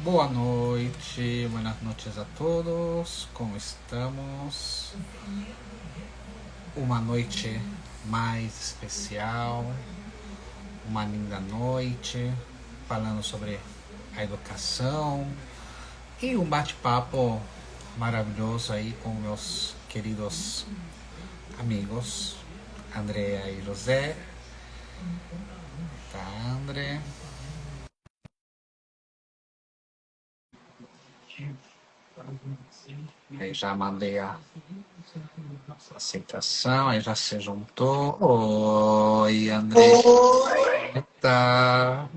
Boa noite, buenas noches a todos, como estamos? Uma noite mais especial, uma linda noite, falando sobre a educação e um bate-papo maravilhoso aí com meus queridos amigos, Andrea e José. Tá, André? Aí já mandei a aceitação, aí já se juntou. Oi, André. Oi, Tá.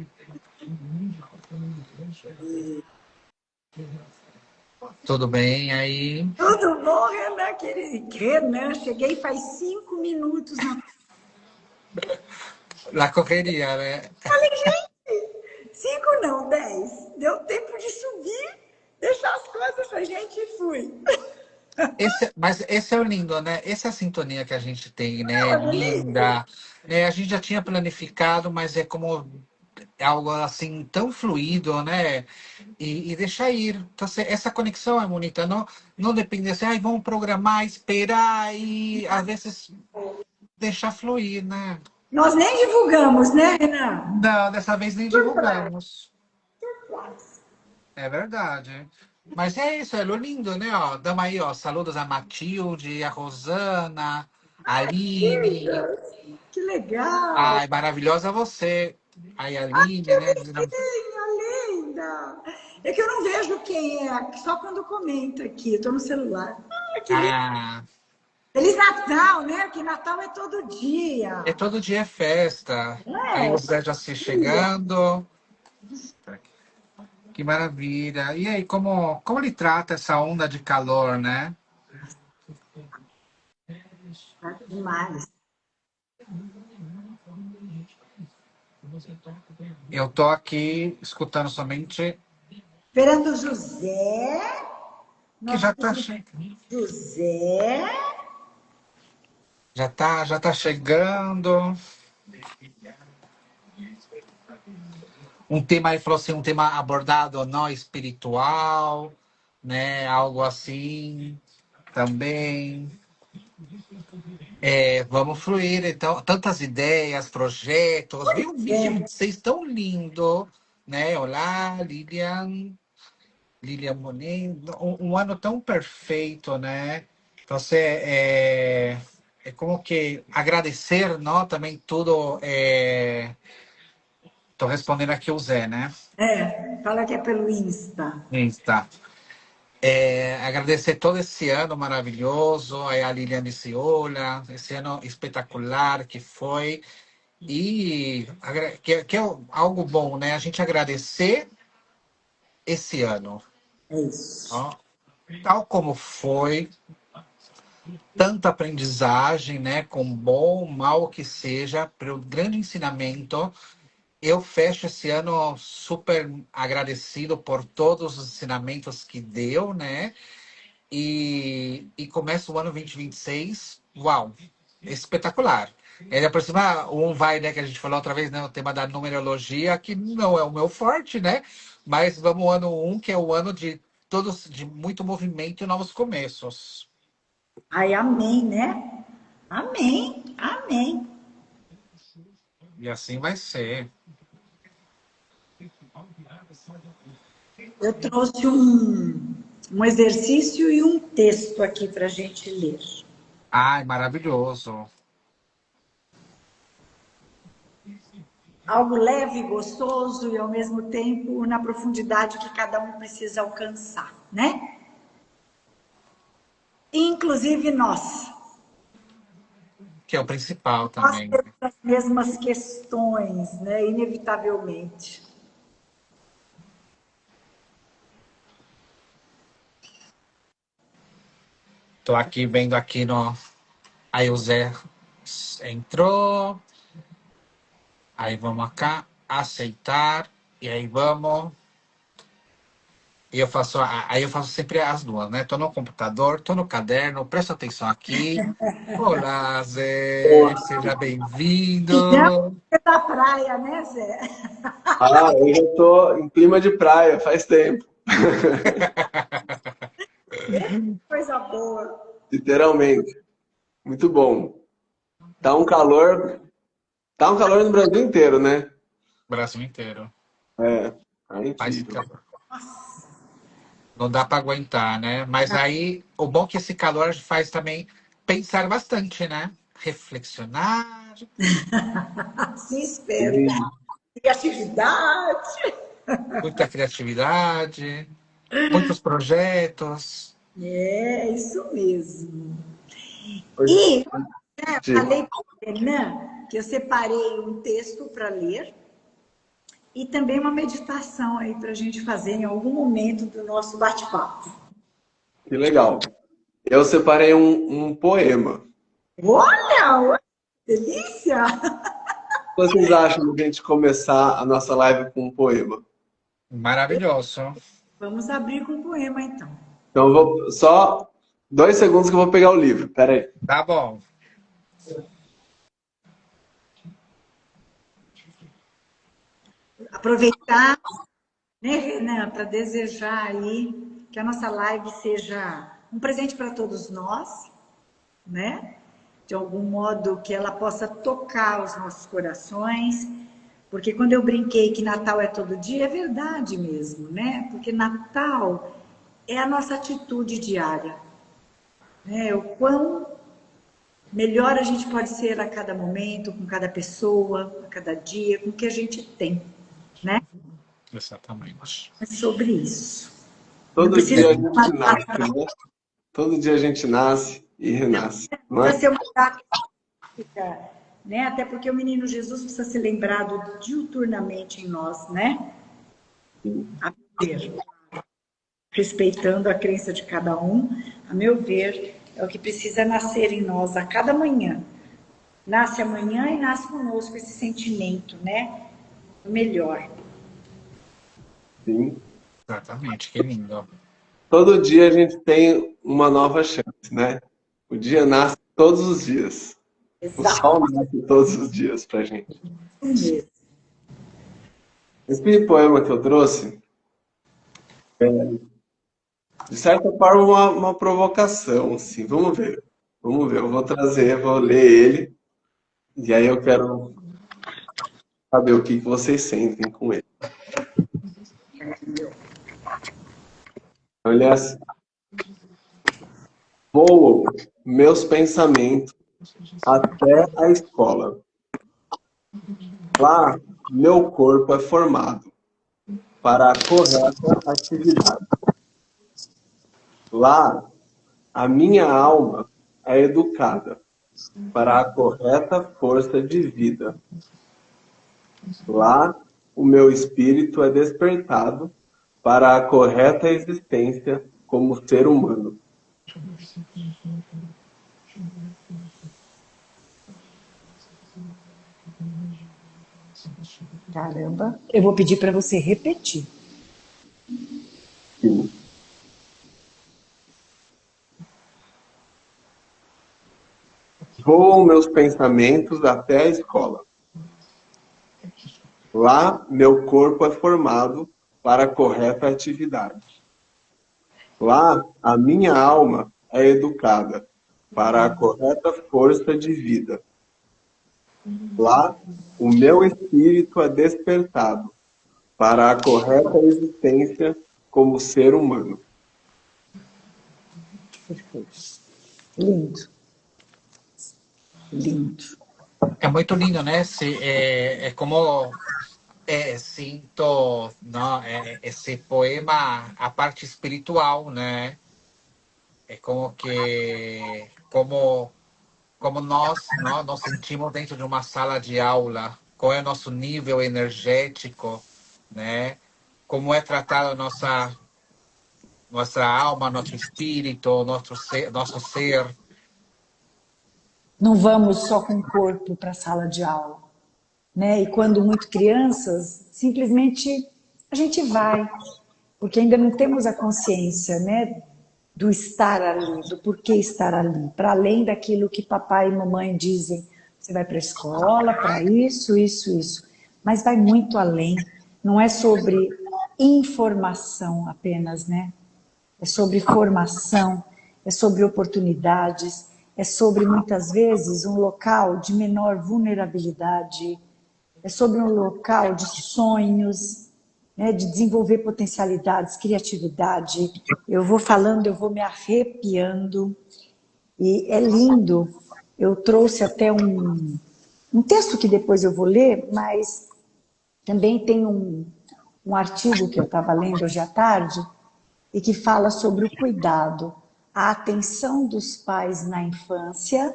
Tudo bem aí? tudo bom, Renan, querido? Renan, cheguei faz 5 minutos na. Na correria, né? Falei, gente, 5 não, 10. Deu tempo de subir, deixar as coisas pra gente e fui. Mas esse é o lindo, né? Essa é a sintonia que a gente tem, né? Não, delícia. Linda. Né? A gente já tinha planificado, mas é como é algo assim tão fluido, né? E deixar ir. Então, essa conexão é bonita. Não depende assim, ai, vamos programar, esperar e às vezes deixar fluir, né? Nós nem divulgamos, né, Renan? Não, dessa vez nem Surprise. divulgamos. É verdade. Mas é isso, é lo lindo, né? Ó, dama aí, ó, saludos a Matilde, a Rosana, a Aline. Que legal. Ai, maravilhosa você. Aí, a Aline, né? Linda, linda. É que eu não vejo quem é, só quando comenta aqui. Eu tô no celular. Ah, que lindo. Ah, Feliz Natal, né? Que Natal é todo dia. é todo dia é festa. Aí É, o Zé já se chegando. Que maravilha. E aí, como ele trata essa onda de calor, né? tá demais. Eu tô aqui escutando somente Esperando o José, que nosso querido José. já tá chegando. Um tema, ele falou assim, um tema abordado não espiritual, né? Algo assim também. É, vamos fluir, então, tantas ideias, projetos. Vi um É, 2026 tão lindo, né? Olá, Lilian Monet, um ano tão perfeito, né? Então, é como que agradecer, não? Também tudo. Estou respondendo aqui o Zé, né? fala que é pelo Insta. Está. Agradecer todo esse ano maravilhoso, aí a Liliane Ciola, esse ano espetacular que foi, e que é algo bom, né? A gente agradecer esse ano, É isso. ó, tal como foi, tanta aprendizagem, né? Com bom, mal que seja, pelo grande ensinamento. Eu fecho esse ano super agradecido por todos os ensinamentos que deu, né? E começa o ano 2026, uau, espetacular. Ainda por cima, um vai, né, que a gente falou outra vez, né, o tema da numerologia, que não é o meu forte, né? Mas vamos ao ano um, que é o ano de todos, de muito movimento e novos começos. Ai, amém, né? Amém, amém. E assim vai ser. Eu trouxe um exercício e um texto aqui para a gente ler. Ai, maravilhoso. Algo leve, gostoso e ao mesmo tempo na profundidade que cada um precisa alcançar, né? Inclusive nós. Que é o principal Nós também. temos as mesmas questões, né? Inevitavelmente. Tô aqui vendo aqui no. Aí o Zé entrou. Aí vamos cá, aceitar. E aí vamos. E eu faço, aí eu faço sempre as duas, né? Tô no computador, tô no caderno, presta atenção aqui. Olá, Zé, seja Pijama bem-vindo. da praia, né, Zé? Ah, eu já tô em clima de praia faz tempo. Coisa boa. Literalmente. Muito bom. Tá um calor, tá um calor no Brasil inteiro, né? Brasil inteiro. É, é Faz incrível. calor. Não dá para aguentar, né? Mas aí, o bom é que esse calor faz também pensar bastante, né? Reflexionar, Se espero. E Criatividade. muita criatividade, muitos projetos. É, isso mesmo. hoje, E diga. falei para o Renan que eu separei um texto para ler e também uma meditação aí para a gente fazer em algum momento do nosso bate-papo. Que legal. Eu separei um poema. Olha, delícia! O que vocês acham de a gente começar a nossa live com um poema? Maravilhoso. Vamos abrir com um poema, então. Então eu vou só 2 segundos que eu vou pegar o livro. Pera aí. Tá bom. Aproveitar, né, Renan, para desejar aí que a nossa live seja um presente para todos nós, né? De algum modo que ela possa tocar os nossos corações, porque quando eu brinquei que Natal é todo dia, é verdade mesmo, né? Porque Natal é a nossa atitude diária, né? O quão melhor a gente pode ser a cada momento, com cada pessoa, a cada dia, com o que a gente tem, né? Exatamente. É sobre isso. Não Todo precisa dia a ser uma gente nasce, data, né? Todo dia a gente nasce e renasce, não precisa é? ser uma data, né? Até porque o menino Jesus precisa ser lembrado diuturnamente em nós, né? A meu ver, respeitando a crença de cada um, a meu ver, é o que precisa nascer em nós a cada manhã. Nasce amanhã e nasce conosco esse sentimento, né? Melhor. Sim. Exatamente, que lindo. Todo dia a gente tem uma nova chance, né? O dia nasce todos os dias. O Exato sol nasce todos os dias pra gente. mesmo. Esse poema que eu trouxe, de certa forma, uma provocação, assim. Vamos ver. Vamos ver. Eu vou trazer, vou ler ele, e aí eu quero saber o que vocês sentem com ele. Olha assim. Voam meus pensamentos até a escola. Lá, meu corpo é formado para a correta atividade. Lá, a minha alma é educada para a correta força de vida. Lá, o meu espírito é despertado para a correta existência como ser humano. Caramba. Eu vou pedir para você repetir. Sim. Voam meus pensamentos até a escola. Lá, meu corpo é formado para a correta atividade. Lá, a minha alma é educada para a correta força de vida. Lá, o meu espírito é despertado para a correta existência como ser humano. Perfeito. Lindo. Lindo. É muito lindo, né? É como sinto, não, esse poema, a parte espiritual, né? É como que, como nós, nós sentimos dentro de uma sala de aula, qual é o nosso nível energético, né? Como é tratada a nossa alma, nosso espírito, nosso ser. Não vamos só com o corpo para a sala de aula, né? E quando muito crianças, simplesmente a gente vai. porque ainda não temos a consciência, né, do estar ali, do porquê estar ali, para além daquilo que papai e mamãe dizem. Você vai para a escola, para isso, isso, isso. Mas vai muito além. Não é sobre informação apenas, né? É sobre formação, é sobre oportunidades, é sobre muitas vezes um local de menor vulnerabilidade, é sobre um local de sonhos, né, de desenvolver potencialidades, criatividade. Eu vou falando, eu vou me arrepiando, e é lindo. Eu trouxe até um texto que depois eu vou ler, mas também tem um artigo que eu estava lendo hoje à tarde, e que fala sobre o cuidado, a atenção dos pais na infância,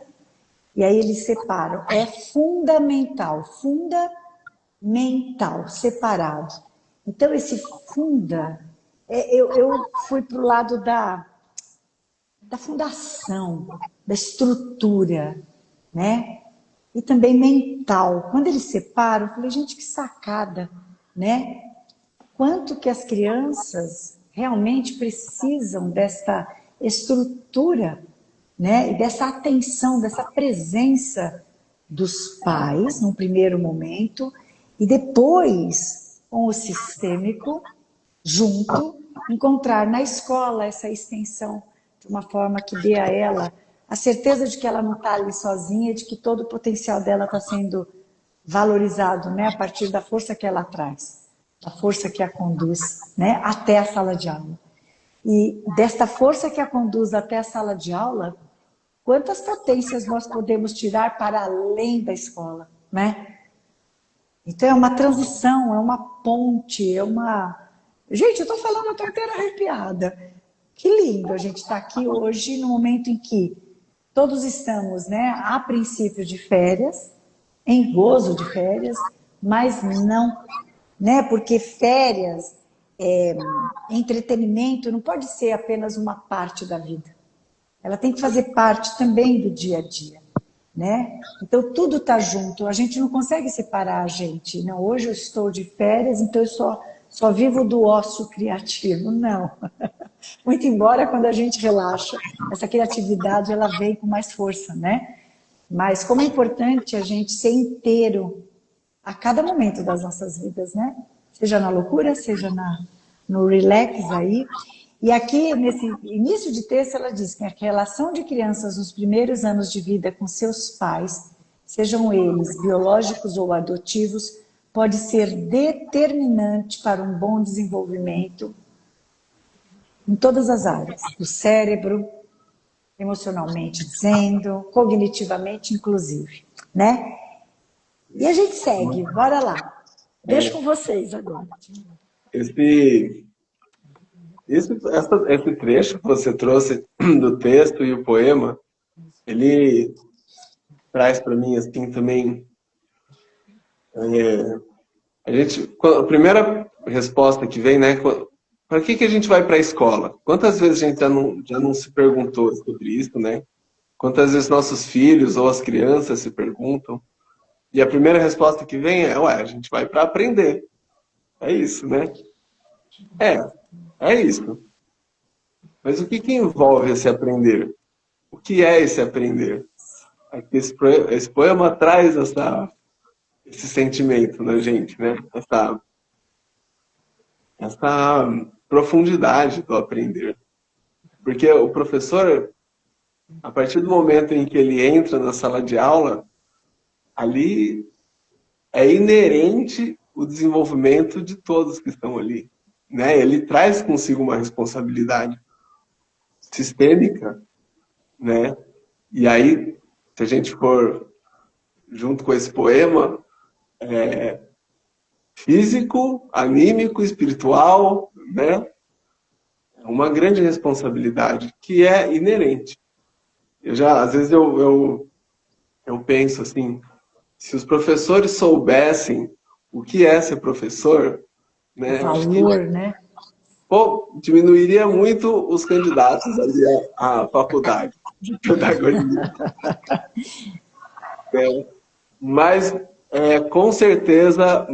e aí eles separam, é fundamental, fundamental, separado. Então, esse funda, eu fui para o lado da fundação, da estrutura, né? E também mental. Quando eles separam, eu falei, gente, que sacada, né? Quanto que as crianças realmente precisam desta estrutura, né? E dessa atenção, dessa presença dos pais, num primeiro momento, e depois, com o sistêmico, junto, encontrar na escola essa extensão de uma forma que dê a ela a certeza de que ela não está ali sozinha, de que todo o potencial dela está sendo valorizado, né, a partir da força que ela traz, da força que a conduz, né, até a sala de aula. E desta força que a conduz até a sala de aula, quantas potências nós podemos tirar para além da escola, né? Então é uma transição, é uma ponte, é uma... Gente, eu estou falando, eu estou inteira arrepiada. Que lindo a gente estar aqui hoje, no momento em que todos estamos, né, a princípio de férias, em gozo de férias, mas não, né, porque férias, entretenimento, não pode ser apenas uma parte da vida. Ela tem que fazer parte também do dia a dia, né? Então tudo está junto, a gente não consegue separar a gente. Não, hoje eu estou de férias, então eu só vivo do ócio criativo. Não. Muito embora quando a gente relaxa, essa criatividade ela vem com mais força, né? Mas como é importante a gente ser inteiro a cada momento das nossas vidas, né? Seja na loucura, seja no relax aí. E aqui, nesse início de texto, ela diz que a relação de crianças nos primeiros anos de vida com seus pais, sejam eles biológicos ou adotivos, pode ser determinante para um bom desenvolvimento em todas as áreas, do cérebro, emocionalmente dizendo, cognitivamente inclusive, né? E a gente segue, bora lá. Deixo com vocês agora. Esse, esse trecho que você trouxe do texto e o poema, ele traz para mim assim também a primeira resposta que vem, né? Para que a gente vai para a escola? Quantas vezes a gente já não se perguntou sobre isso, né? Quantas vezes nossos filhos ou as crianças se perguntam? E a primeira resposta que vem é, ué, a gente vai para aprender. É isso, né? É isso. Mas o que envolve esse aprender? O que é esse aprender? Aqui esse poema traz esse sentimento na gente, né? Essa profundidade do aprender. Porque o professor, a partir do momento em que ele entra na sala de aula, ali é inerente o desenvolvimento de todos que estão ali, né? Ele traz consigo uma responsabilidade sistêmica, né? E aí, se a gente for junto com esse poema, físico, anímico, espiritual, né? É uma grande responsabilidade que é inerente. Às vezes eu penso assim, se os professores soubessem o que é ser professor, né? Valor, né? Pô, diminuiria muito os candidatos ali à faculdade de pedagogia. Mas, com certeza,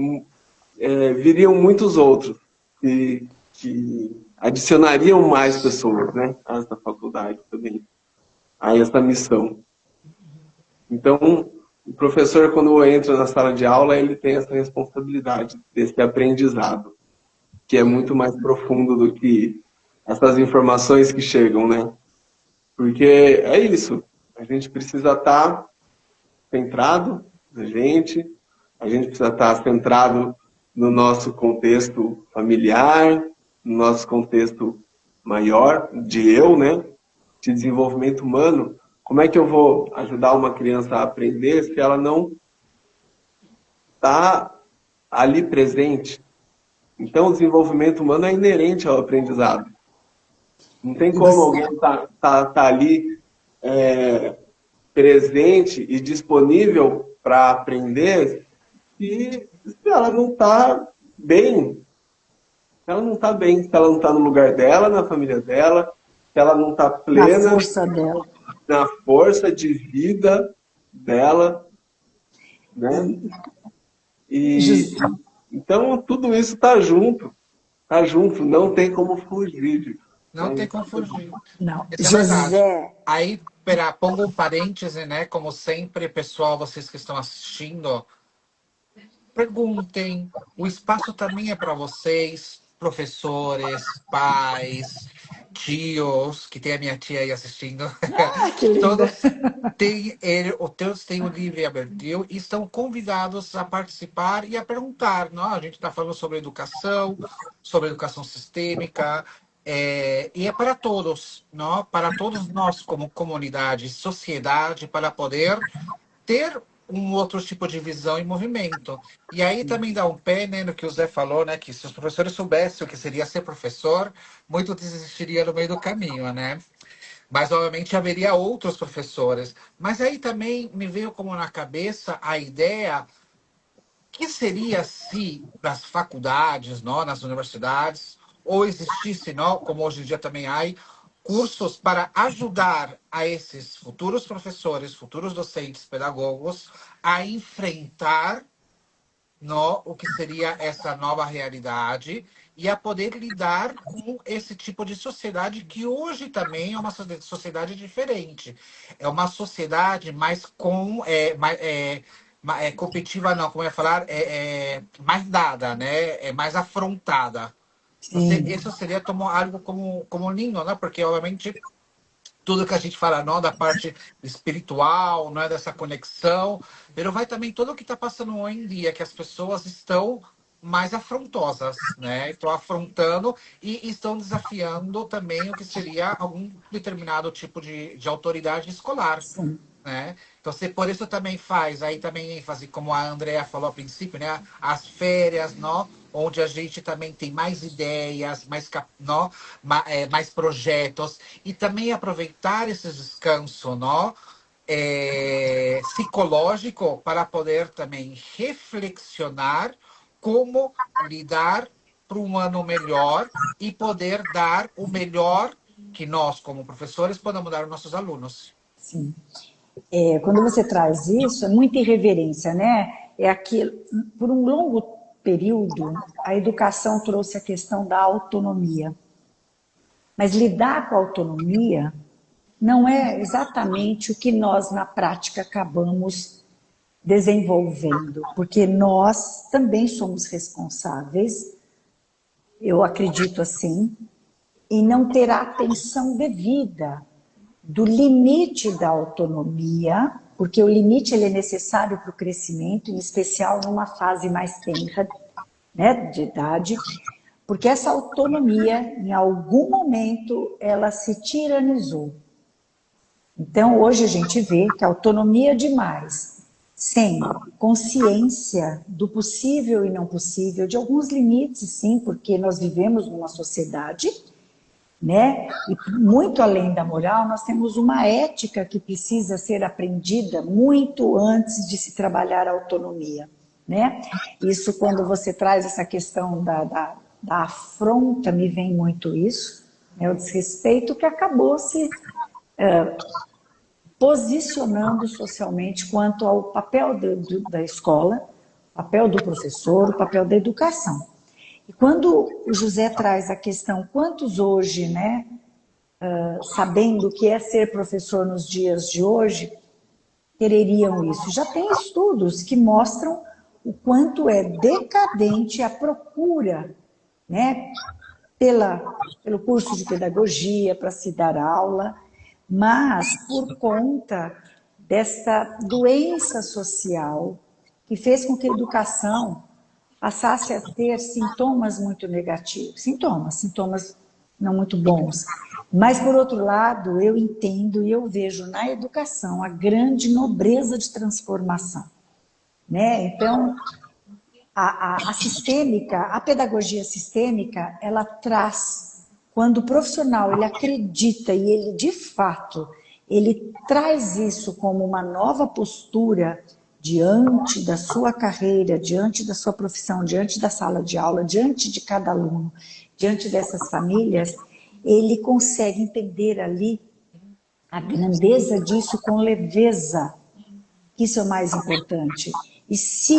viriam muitos outros que adicionariam mais pessoas, né, a essa faculdade também, a essa missão. Então, o professor, quando entra na sala de aula, ele tem essa responsabilidade desse aprendizado, que é muito mais profundo do que essas informações que chegam, né? Porque é isso, a gente precisa estar centrado na gente, a gente precisa estar centrado no nosso contexto familiar, no nosso contexto maior de eu, né? De desenvolvimento humano. Como é que eu vou ajudar uma criança a aprender se ela não está ali presente? Então, o desenvolvimento humano é inerente ao aprendizado. Não tem E como você, alguém tá ali presente e disponível para aprender se ela não está bem. Se ela não está bem, se ela não está no lugar dela, na família dela, se ela não está na plena força dela. na força de vida dela, né? E, E José, então tudo isso tá junto, não tem como fugir disso, Não né? tem como fugir. não, Isso é verdade. José, Aí, pera, pongo um parêntese, né? Como sempre, pessoal, vocês que estão assistindo, perguntem. O espaço também é para vocês, professores, pais, tios, que tem a minha tia aí assistindo. ah, que linda. Todos têm o livre albedrío e estão convidados a participar e a perguntar. Não? A gente está falando sobre educação sistêmica, e é para todos, não? Para todos nós, como comunidade, sociedade, para poder ter um outro tipo de visão e movimento. E aí também dá um pé, né, no que o Zé falou, né, que se os professores soubessem o que seria ser professor, muito desistiria no meio do caminho, né? Mas, obviamente, haveria outros professores. Mas aí também me veio como na cabeça a ideia que seria se nas faculdades, não, nas universidades, ou existisse, não, como hoje em dia também há, cursos para ajudar a esses futuros professores, futuros docentes, pedagogos, a enfrentar o que seria essa nova realidade e a poder lidar com esse tipo de sociedade que hoje também é uma sociedade diferente. É uma sociedade mais competitiva, não, como eu ia falar, mais dada, né? É mais afrontada. Então, Sim, isso seria algo como lindo, né? Porque, obviamente, tudo que a gente fala, não, da parte espiritual, não é dessa conexão, mas vai também todo o que está passando hoje em dia, que as pessoas estão mais afrontosas, né? Estão afrontando e estão desafiando também o que seria algum determinado tipo de autoridade escolar, sim, né? Então, você por isso também faz, aí também ênfase, como a Andrea falou ao princípio, né? As férias, não? Onde a gente também tem mais ideias, não? Mais projetos, e também aproveitar esse descanso, não? Psicológico para poder também reflexionar como lidar para um ano melhor e poder dar o melhor que nós, como professores, podemos dar aos nossos alunos. sim. Quando você traz isso, é muita irreverência, né? É aquilo, por um longo período, a educação trouxe a questão da autonomia. Mas lidar com a autonomia não é exatamente o que nós, na prática, acabamos desenvolvendo, porque nós também somos responsáveis, eu acredito assim, em não ter a atenção devida do limite da autonomia, porque o limite ele é necessário para o crescimento, em especial numa fase mais tenra, né, de idade, porque essa autonomia, em algum momento, ela se tiranizou. Então, hoje a gente vê que a autonomia demais, sem consciência do possível e não possível, de alguns limites, sim, porque nós vivemos numa sociedade, né? E muito além da moral, nós temos uma ética que precisa ser aprendida muito antes de se trabalhar a autonomia, né? Isso, quando você traz essa questão da afronta, me vem muito isso, né? O desrespeito que acabou se posicionando socialmente quanto ao papel da escola, papel do professor, o papel da educação. E quando o José traz a questão, quantos hoje, né, sabendo o que é ser professor nos dias de hoje, quereriam isso? Já tem estudos que mostram o quanto é decadente a procura, né, pelo curso de pedagogia, para se dar aula, mas por conta dessa doença social que fez com que a educação passasse a ter sintomas muito negativos, sintomas não muito bons. Mas, por outro lado, eu entendo e eu vejo na educação a grande nobreza de transformação, né? Então, a sistêmica, a pedagogia sistêmica, ela traz, quando o profissional ele acredita e ele de fato, ele traz isso como uma nova postura diante da sua carreira, diante da sua profissão, diante da sala de aula, diante de cada aluno, diante dessas famílias, ele consegue entender ali a grandeza disso com leveza. Isso é o mais importante. E se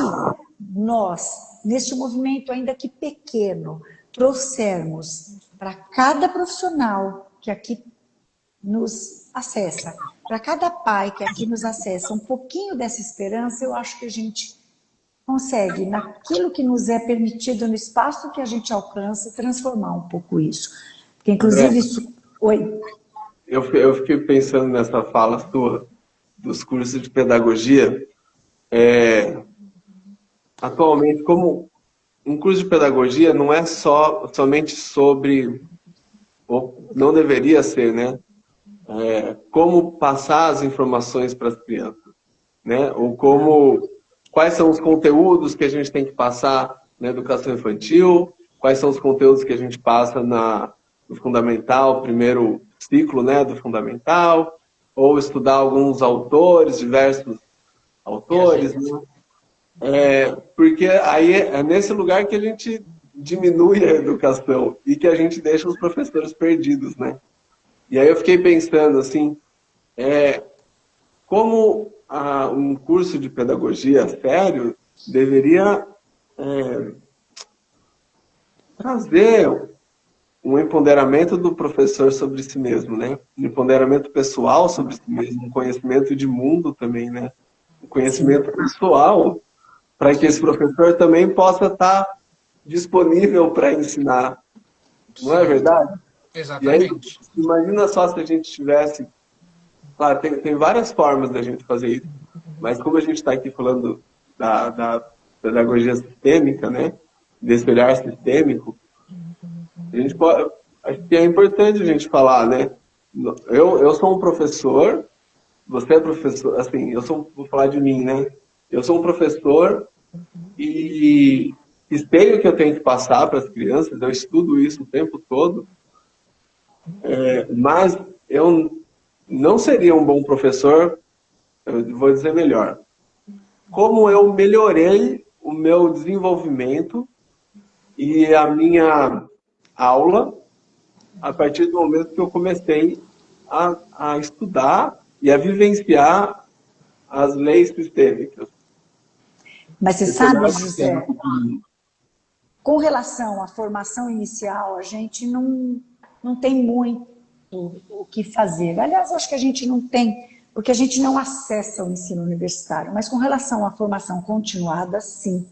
nós, neste movimento, ainda que pequeno, trouxermos para cada profissional que aqui nos acessa, para cada pai que aqui nos acessa, um pouquinho dessa esperança, eu acho que a gente consegue, naquilo que nos é permitido, no espaço que a gente alcança, transformar um pouco isso. Porque, André, inclusive, isso... Oi? eu fiquei pensando nessa fala sua dos cursos de pedagogia. Atualmente, como um curso de pedagogia não é somente sobre, ou não deveria ser, né? Como passar as informações para as crianças, né? Ou quais são os conteúdos que a gente tem que passar na educação infantil, quais são os conteúdos que a gente passa no fundamental, primeiro ciclo, né, do fundamental, ou estudar alguns autores, diversos autores, né? Porque aí é nesse lugar que a gente diminui a educação e que a gente deixa os professores perdidos, né? E aí eu fiquei pensando assim, como um curso de pedagogia sério deveria trazer um empoderamento do professor sobre si mesmo, né? Um empoderamento pessoal sobre si mesmo, um conhecimento de mundo também, né? Um Sim. conhecimento pessoal para que esse professor também possa estar disponível para ensinar, não é Sim, verdade? E aí, exatamente. imagina só se a gente tivesse... Claro, tem várias formas da gente fazer isso, mas como a gente está aqui falando da pedagogia sistêmica, né? Desse olhar sistêmico, a gente pode, acho que é importante a gente falar, né? Eu sou um professor, você é professor, assim, vou falar de mim, né? Eu sou um professor e sei o que eu tenho que passar para as crianças, eu estudo isso o tempo todo, mas eu não seria um bom professor, eu vou dizer melhor. Como eu melhorei o meu desenvolvimento e a minha aula a partir do momento que eu comecei a estudar e a vivenciar as leis sistêmicas. Mas você Esse olhar sabe, José, sistêmico para mim. com relação à formação inicial, a gente não tem muito o que fazer. Aliás, acho que a gente não tem, porque a gente não acessa o ensino universitário. Mas com relação à formação continuada, sim.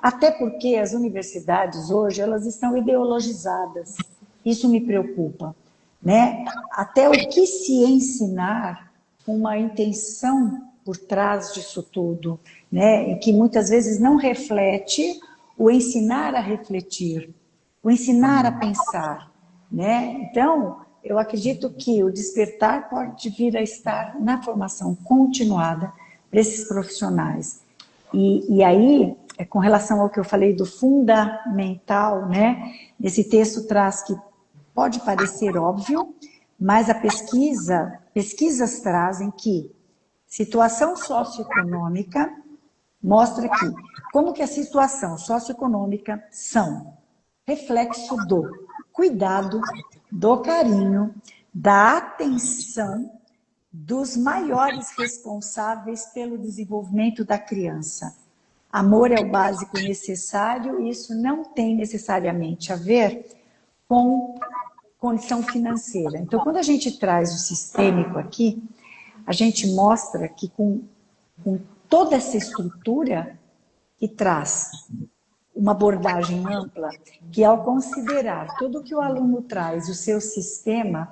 Até porque as universidades hoje, elas estão ideologizadas. Isso me preocupa, né? Até o que se ensinar com uma intenção por trás disso tudo, né? E que muitas vezes não reflete o ensinar a refletir, o ensinar a pensar, né? Então, eu acredito que o despertar pode vir a estar na formação continuada para esses profissionais. E aí, com relação ao que eu falei do fundamental, né? Esse texto traz que pode parecer óbvio, mas pesquisas trazem que situação socioeconômica mostra que como que a situação socioeconômica são reflexo do cuidado, do carinho, da atenção dos maiores responsáveis pelo desenvolvimento da criança. Amor é o básico necessário, e isso não tem necessariamente a ver com condição financeira. Então, quando a gente traz o sistêmico aqui, a gente mostra que com toda essa estrutura que traz uma abordagem ampla, que ao considerar tudo que o aluno traz, o seu sistema,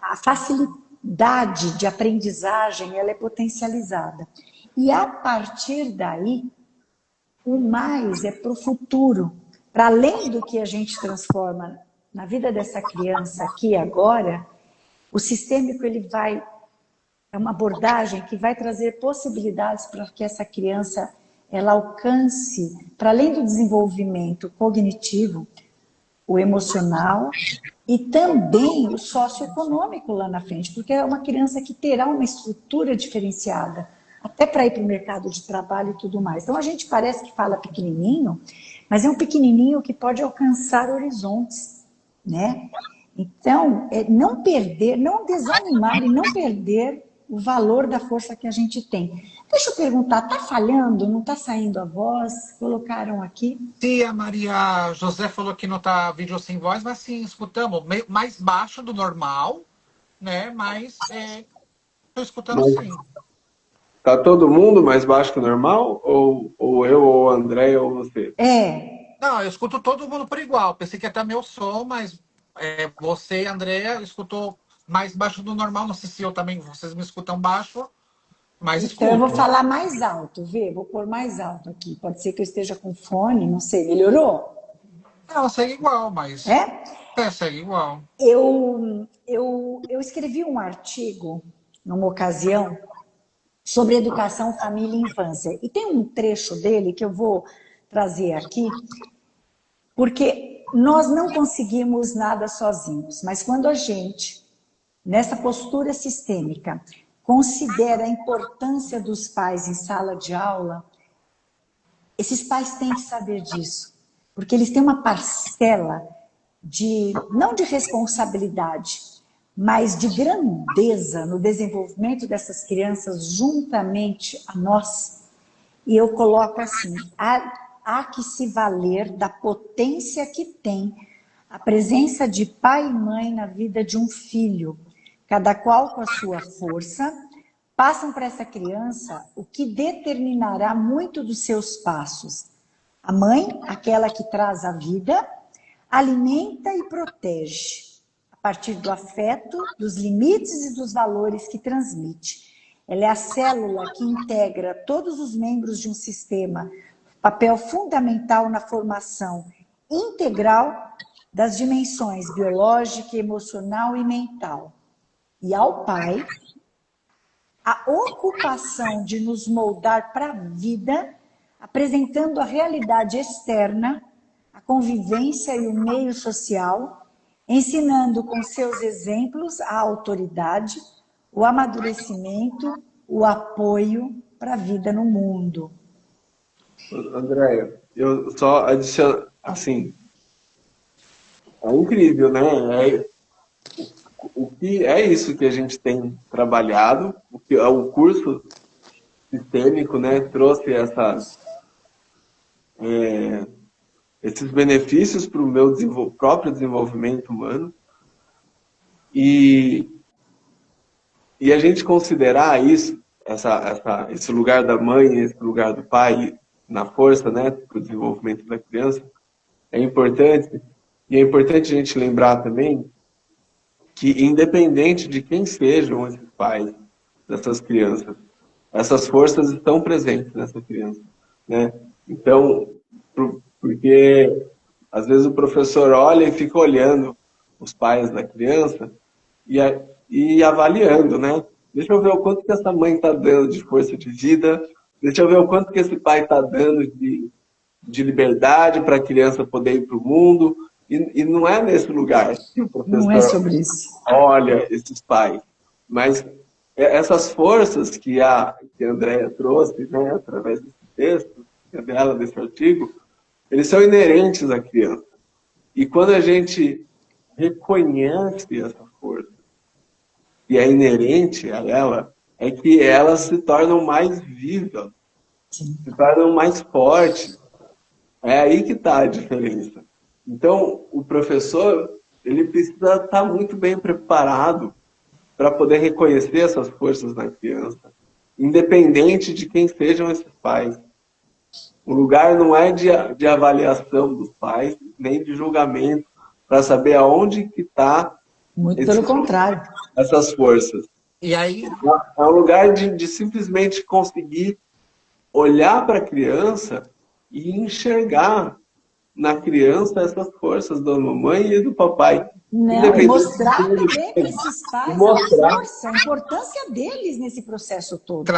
a facilidade de aprendizagem, ela é potencializada. E a partir daí, o mais é para o futuro, para além do que a gente transforma na vida dessa criança aqui e agora, o sistêmico ele vai, é uma abordagem que vai trazer possibilidades para que essa criança ela alcance, para além do desenvolvimento cognitivo, o emocional e também o socioeconômico lá na frente, porque é uma criança que terá uma estrutura diferenciada, até para ir para o mercado de trabalho e tudo mais. Então a gente parece que fala pequenininho, mas é um pequenininho que pode alcançar horizontes, né? Então, não perder, não desanimar e não perder o valor da força que a gente tem. Deixa eu perguntar, tá falhando? Não tá saindo a voz? Colocaram aqui. Sim, a Maria José falou que não tá vídeo sem voz, mas sim, escutamos. Mais baixo do normal, né? Mas tô escutando Mas sim. tá todo mundo mais baixo que o normal? Ou eu, ou o André, ou você? Não, eu escuto todo mundo por igual. Pensei que até meu som, mas você e a Andrea escutou mais baixo do normal. Não sei se eu também, vocês me escutam baixo, mas Então eu vou escuto. falar mais alto, vê? Vou pôr mais alto aqui. Pode ser que eu esteja com fone, não sei. Melhorou? Não, segue igual, mas É? segue igual. Eu escrevi um artigo, numa ocasião, sobre educação, família e infância. E tem um trecho dele que eu vou trazer aqui, porque nós não conseguimos nada sozinhos, mas quando a gente, nessa postura sistêmica, considera a importância dos pais em sala de aula, esses pais têm que saber disso, porque eles têm uma parcela não de responsabilidade, mas de grandeza no desenvolvimento dessas crianças juntamente a nós. E eu coloco assim, há que se valer da potência que tem a presença de pai e mãe na vida de um filho, cada qual com a sua força, passam para essa criança o que determinará muito dos seus passos. A mãe, aquela que traz a vida, alimenta e protege, a partir do afeto, dos limites e dos valores que transmite. Ela é a célula que integra todos os membros de um sistema, papel fundamental na formação integral das dimensões biológica, emocional e mental. E ao pai, a ocupação de nos moldar para a vida, apresentando a realidade externa, a convivência e o meio social, ensinando com seus exemplos a autoridade, o amadurecimento, o apoio para a vida no mundo. Andréia, eu só adiciono, assim, é incrível, né? O que é isso que a gente tem trabalhado, o que o curso sistêmico, né, trouxe esses benefícios para o meu próprio desenvolvimento humano e, e a gente considerar isso, esse lugar da mãe, esse lugar do pai na força, né, para o desenvolvimento da criança, é importante. E é importante a gente lembrar também que, independente de quem sejam esses pais dessas crianças, essas forças estão presentes nessa criança, né? Então, porque às vezes o professor olha e fica olhando os pais da criança e avaliando, né? Deixa eu ver o quanto que essa mãe está dando de força de vida, deixa eu ver o quanto que esse pai está dando de liberdade para a criança poder ir para o mundo. E não é nesse lugar que o Não é professor sobre isso. olha esses pais, mas essas forças que a Andrea trouxe, né, através desse texto, dela, desse artigo, eles são inerentes à criança. E quando a gente reconhece essa força e é inerente a ela, é que elas se tornam mais vivas se tornam mais fortes. É aí que está a diferença. Então, o professor, ele precisa estar muito bem preparado para poder reconhecer essas forças na criança, independente de quem sejam esses pais. O lugar não é de avaliação dos pais, nem de julgamento, para saber aonde que está Muito pelo contrário. essas forças. E aí, É um lugar de simplesmente conseguir olhar para a criança e enxergar na criança essas forças da mamãe e do papai. Não, e mostrar também para esses pais a força, a importância deles nesse processo todo.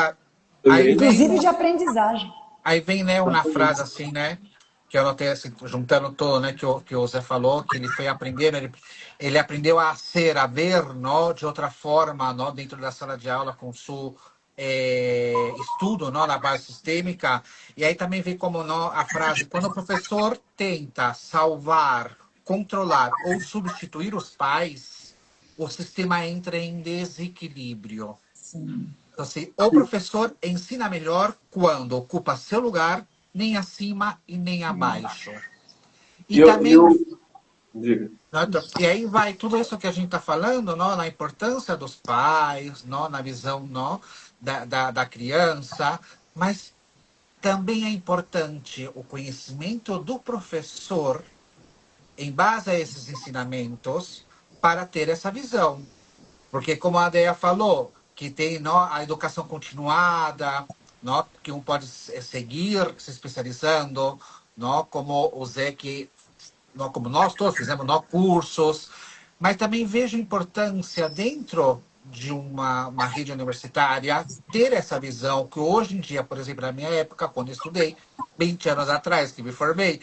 aí Inclusive vem, de aprendizagem. aí vem, né, uma frase assim, né? Que eu notei assim, juntando todo, né, que o Zé falou, que ele foi aprendendo, ele aprendeu a ser, a ver, não, de outra forma, não, dentro da sala de aula com seu estudo, não, na base sistêmica. E aí também vem como não, a frase, quando o professor tenta salvar, controlar ou substituir os pais, o sistema entra em desequilíbrio. Sim. Então, assim, o professor ensina melhor quando ocupa seu lugar, nem acima e nem abaixo. E também, Diga. e aí vai tudo isso que a gente está falando, não, na importância dos pais, não, na visão não, da criança, mas também é importante o conhecimento do professor em base a esses ensinamentos para ter essa visão. Porque, como a Adéia falou, que tem não, a educação continuada, não, que um pode seguir se especializando, não, como o Zé, que, não, como nós todos fizemos não, cursos, mas também vejo importância dentro de uma rede universitária ter essa visão que hoje em dia, por exemplo, na minha época, quando eu estudei, 20 anos atrás que me formei,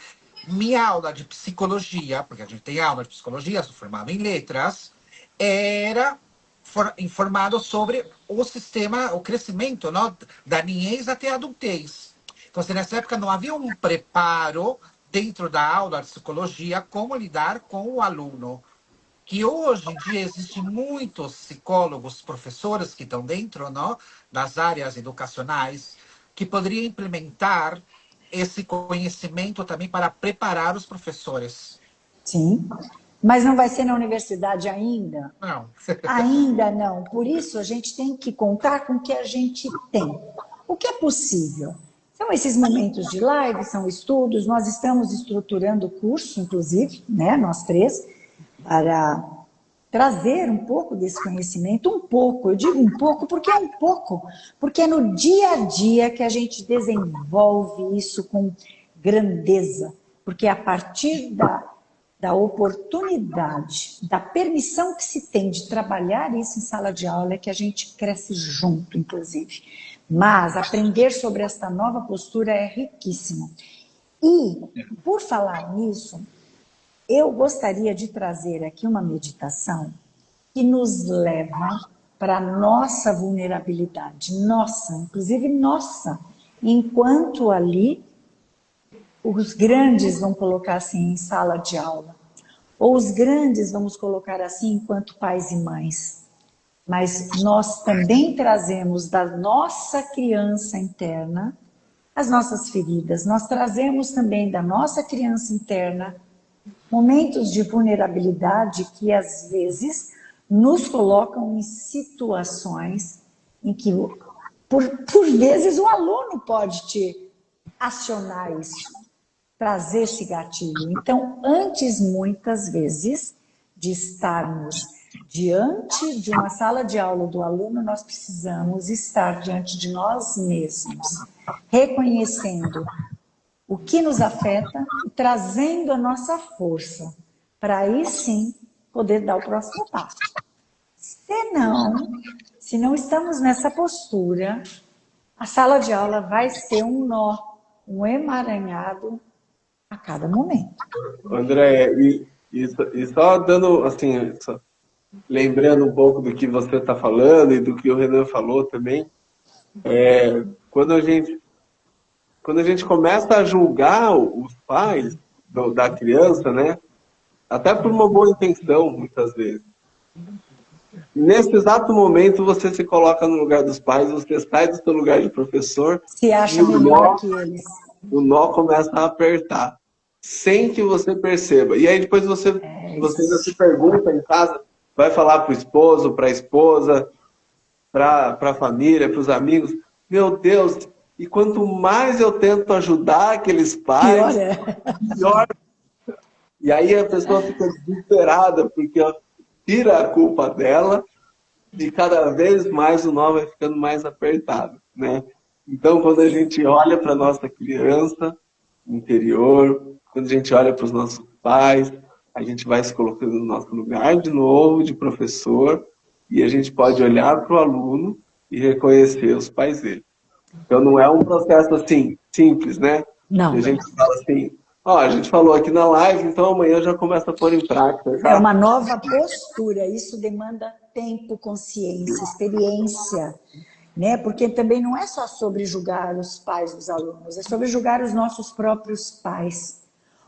minha aula de psicologia, porque a gente tem aula de psicologia, sou formado em letras, era informado sobre o sistema, o crescimento, não, da niñez até a adultez. Então, assim, nessa época não havia um preparo dentro da aula de psicologia como lidar com o aluno. Que hoje em dia existem muitos psicólogos, professores que estão dentro, não, das áreas educacionais, que poderiam implementar esse conhecimento também para preparar os professores. Sim, mas não vai ser na universidade ainda? Não. Ainda não. Por isso, a gente tem que contar com o que a gente tem. O que é possível? São esses momentos de live, são estudos, nós estamos estruturando o curso, inclusive, né, nós três, para trazer um pouco desse conhecimento, um pouco, eu digo um pouco porque é um pouco, porque é no dia a dia que a gente desenvolve isso com grandeza, porque é a partir da oportunidade, da permissão que se tem de trabalhar isso em sala de aula é que a gente cresce junto, inclusive. Mas aprender sobre esta nova postura é riquíssimo. E, por falar nisso, eu gostaria de trazer aqui uma meditação que nos leva para a nossa vulnerabilidade, nossa, inclusive nossa, enquanto ali os grandes vão colocar assim em sala de aula, ou os grandes vamos colocar assim enquanto pais e mães. Mas nós também trazemos da nossa criança interna as nossas feridas, nós trazemos também da nossa criança interna momentos de vulnerabilidade que às vezes nos colocam em situações em que, por vezes, o aluno pode te acionar isso, trazer esse gatilho. Então, antes, muitas vezes, de estarmos diante de uma sala de aula do aluno, nós precisamos estar diante de nós mesmos, reconhecendo o que nos afeta e trazendo a nossa força, para aí sim poder dar o próximo passo. Se não estamos nessa postura, a sala de aula vai ser um nó, um emaranhado a cada momento. André, e só dando, assim, lembrando um pouco do que você está falando e do que o Renan falou também, quando a gente começa a julgar os pais da criança, né, até por uma boa intenção, muitas vezes, Nesse exato momento, você se coloca no lugar dos pais, você sai do seu lugar de professor Se e acha melhor que eles. o nó começa a apertar, sem que você perceba. E aí depois É você ainda isso. se pergunta em casa, vai falar para o esposo, para a esposa, para a família, para os amigos. Meu Deus, e quanto mais eu tento ajudar aqueles Pior pais, é. pior. E aí a pessoa fica desesperada, porque ó, tira a culpa dela e cada vez mais o nó vai ficando mais apertado, né? Então, quando a gente olha para nossa criança interior, quando a gente olha para os nossos pais, a gente vai se colocando no nosso lugar de novo, de professor, e a gente pode olhar para o aluno e reconhecer os pais dele. Então, não é um processo assim, simples, né? E a Não. gente fala assim, ó, a gente falou aqui na live, então amanhã já começa a pôr em prática, É já. uma nova postura, isso demanda tempo, consciência, experiência, né? Porque também não é só sobre julgar os pais dos alunos, é sobre julgar os nossos próprios pais.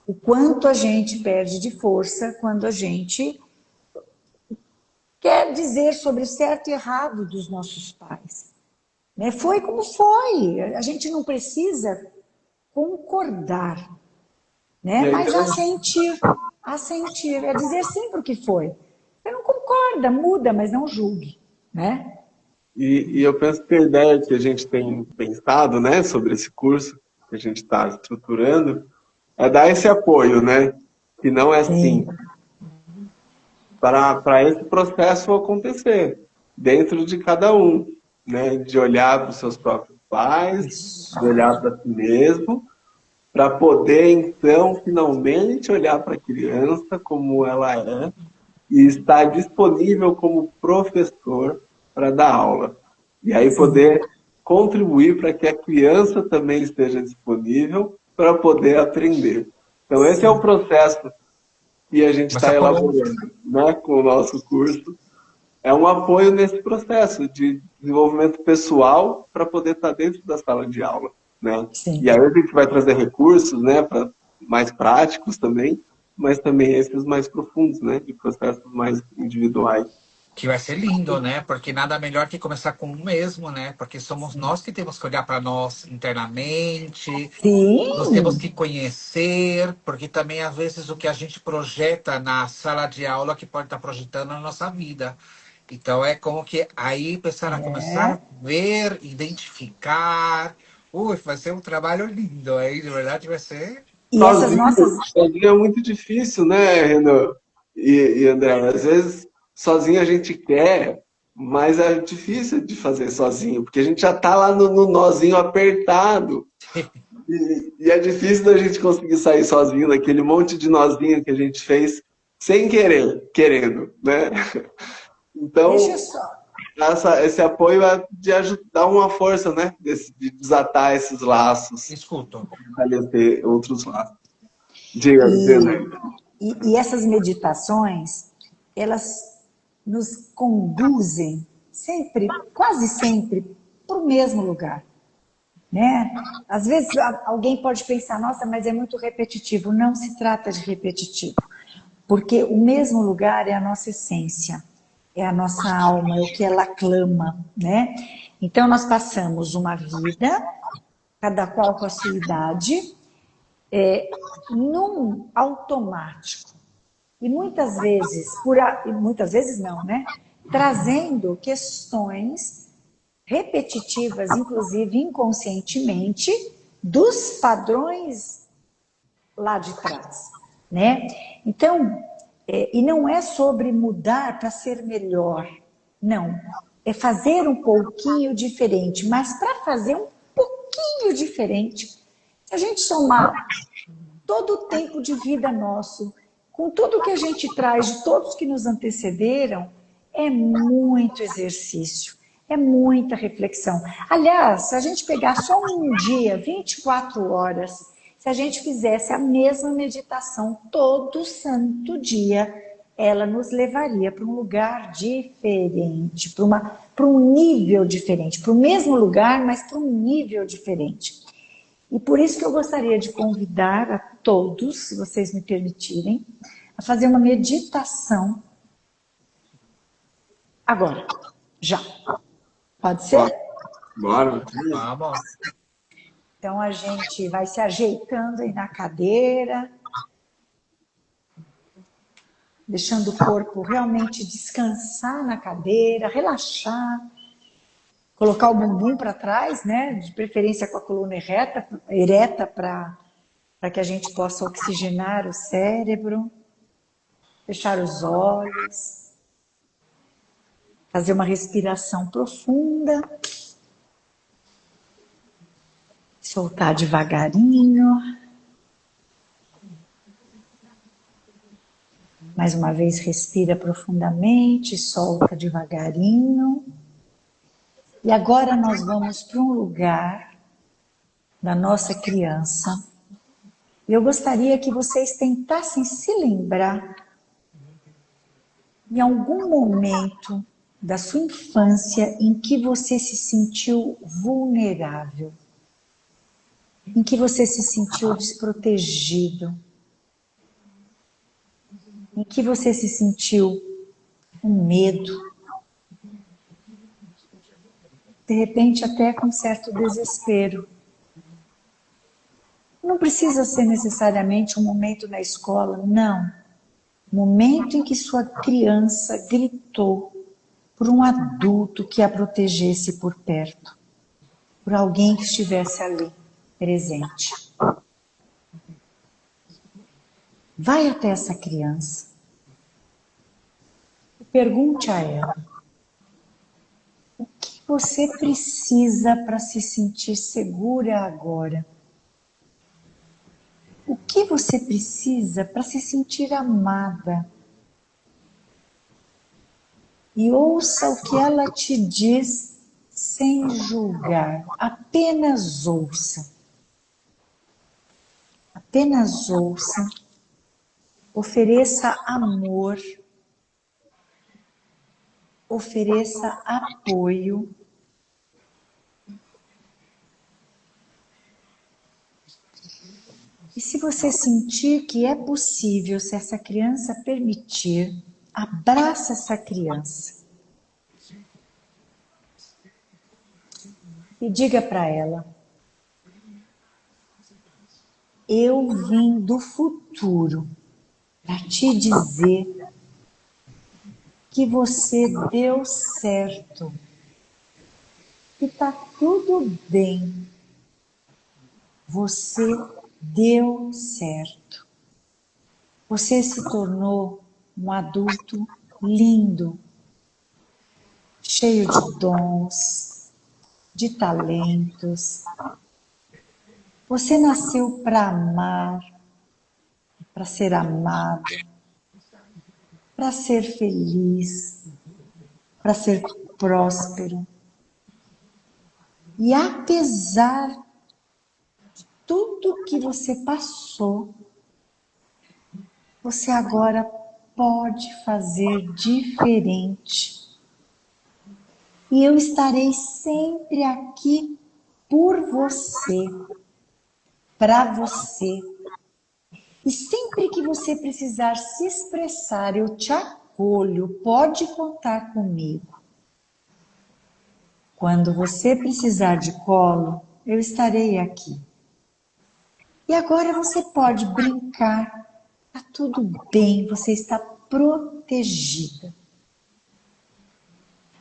O quanto a gente perde de força quando a gente quer dizer sobre o certo e errado dos nossos pais. Né? Foi como foi, a gente não precisa concordar, E né? aí, Mas assentir, é dizer sempre o que foi. Você não concorda, muda, mas não julgue, né? e eu penso que a ideia que a gente tem pensado, né, sobre esse curso que a gente está estruturando, é dar esse apoio, né, que não é Sim, simples, para esse processo acontecer dentro de cada um, né, de olhar para os seus próprios pais, isso. de olhar para si mesmo, para poder então finalmente olhar para a criança como ela é e estar disponível como professor para dar aula. E aí Sim. poder contribuir para que a criança também esteja disponível para poder aprender. Então esse é o processo que a gente Você está apoiou. elaborando, né, com o nosso curso. É um apoio nesse processo de desenvolvimento pessoal para poder estar dentro da sala de aula, né? E Sim. aí a gente vai trazer recursos, né, para mais práticos também, mas também esses mais profundos, né, de processos mais individuais. Que vai ser lindo, né? Porque nada melhor que começar com o mesmo, né? Porque somos nós que temos que olhar para nós internamente, nós temos Sim, que conhecer, porque também às vezes o que a gente projeta na sala de aula que pode estar projetando na nossa vida. Então é como que aí pensar a começar a ver, identificar. Ui, vai ser um trabalho lindo aí, de verdade vai ser. e essas Sozinho, nossas. sozinho é muito difícil, né, Renan e André? Às vezes, sozinho a gente quer, mas é difícil de fazer sozinho, porque a gente já está lá no nozinho apertado. E é difícil da gente conseguir sair sozinho daquele monte de nozinho que a gente fez sem querer, querendo, né? Deixa Então, só. esse apoio é de ajudar uma força, né? De desatar esses laços, Escuto. fortalecer outros laços. Diga, E, Renan. e essas meditações, elas nos conduzem sempre, quase sempre, para o mesmo lugar, né? Às vezes alguém pode pensar, nossa, mas é muito repetitivo. Não se trata de repetitivo, porque o mesmo lugar é a nossa essência, é a nossa alma, é o que ela clama, né? Então nós passamos uma vida, cada qual com a sua idade, num automático. E muitas vezes, e muitas vezes não, né? Trazendo questões repetitivas, inclusive inconscientemente, dos padrões lá de trás, né? Então, e não é sobre mudar para ser melhor, não. É fazer um pouquinho diferente, mas para fazer um pouquinho diferente, se a gente somar todo o tempo de vida nosso, com tudo que a gente traz de todos que nos antecederam, é muito exercício, é muita reflexão. Aliás, se a gente pegar só um dia, 24 horas, se a gente fizesse a mesma meditação todo santo dia, ela nos levaria para um lugar diferente, para um nível diferente, para o mesmo lugar, mas para um nível diferente. E por isso que eu gostaria de convidar a todos, se vocês me permitirem, a fazer uma meditação Agora, já. Pode ser? Bora. Vamos. Então a gente vai se ajeitando aí na cadeira, deixando o corpo realmente descansar na cadeira, relaxar, colocar o bumbum para trás, né? De preferência com a coluna ereta para que a gente possa oxigenar o cérebro, fechar os olhos, fazer uma respiração profunda, soltar devagarinho. Mais uma vez, respira profundamente, solta devagarinho. E agora nós vamos para um lugar da nossa criança. E eu gostaria que vocês tentassem se lembrar em algum momento da sua infância em que você se sentiu vulnerável, em que você se sentiu desprotegido, em que você se sentiu com medo, de repente até com certo desespero. Não precisa ser necessariamente um momento na escola, não. Momento em que sua criança gritou por um adulto que a protegesse por perto, por alguém que estivesse ali, presente. Vai até essa criança e pergunte a ela: o que você precisa para se sentir segura agora? O que você precisa para se sentir amada? E ouça o que ela te diz sem julgar, apenas ouça. Apenas ouça, ofereça amor, ofereça apoio. E se você sentir que é possível, se essa criança permitir, abraça essa criança. E diga para ela: eu vim do futuro para te dizer que você deu certo, que está tudo bem. Você deu certo. Você se tornou um adulto lindo, cheio de dons, de talentos. Você nasceu para amar, para ser amado, para ser feliz, para ser próspero. E apesar de tudo que você passou, você agora pode fazer diferente. E eu estarei sempre aqui por você, para você. E sempre que você precisar se expressar, eu te acolho, pode contar comigo. Quando você precisar de colo, eu estarei aqui. E agora você pode brincar, está tudo bem, você está protegida.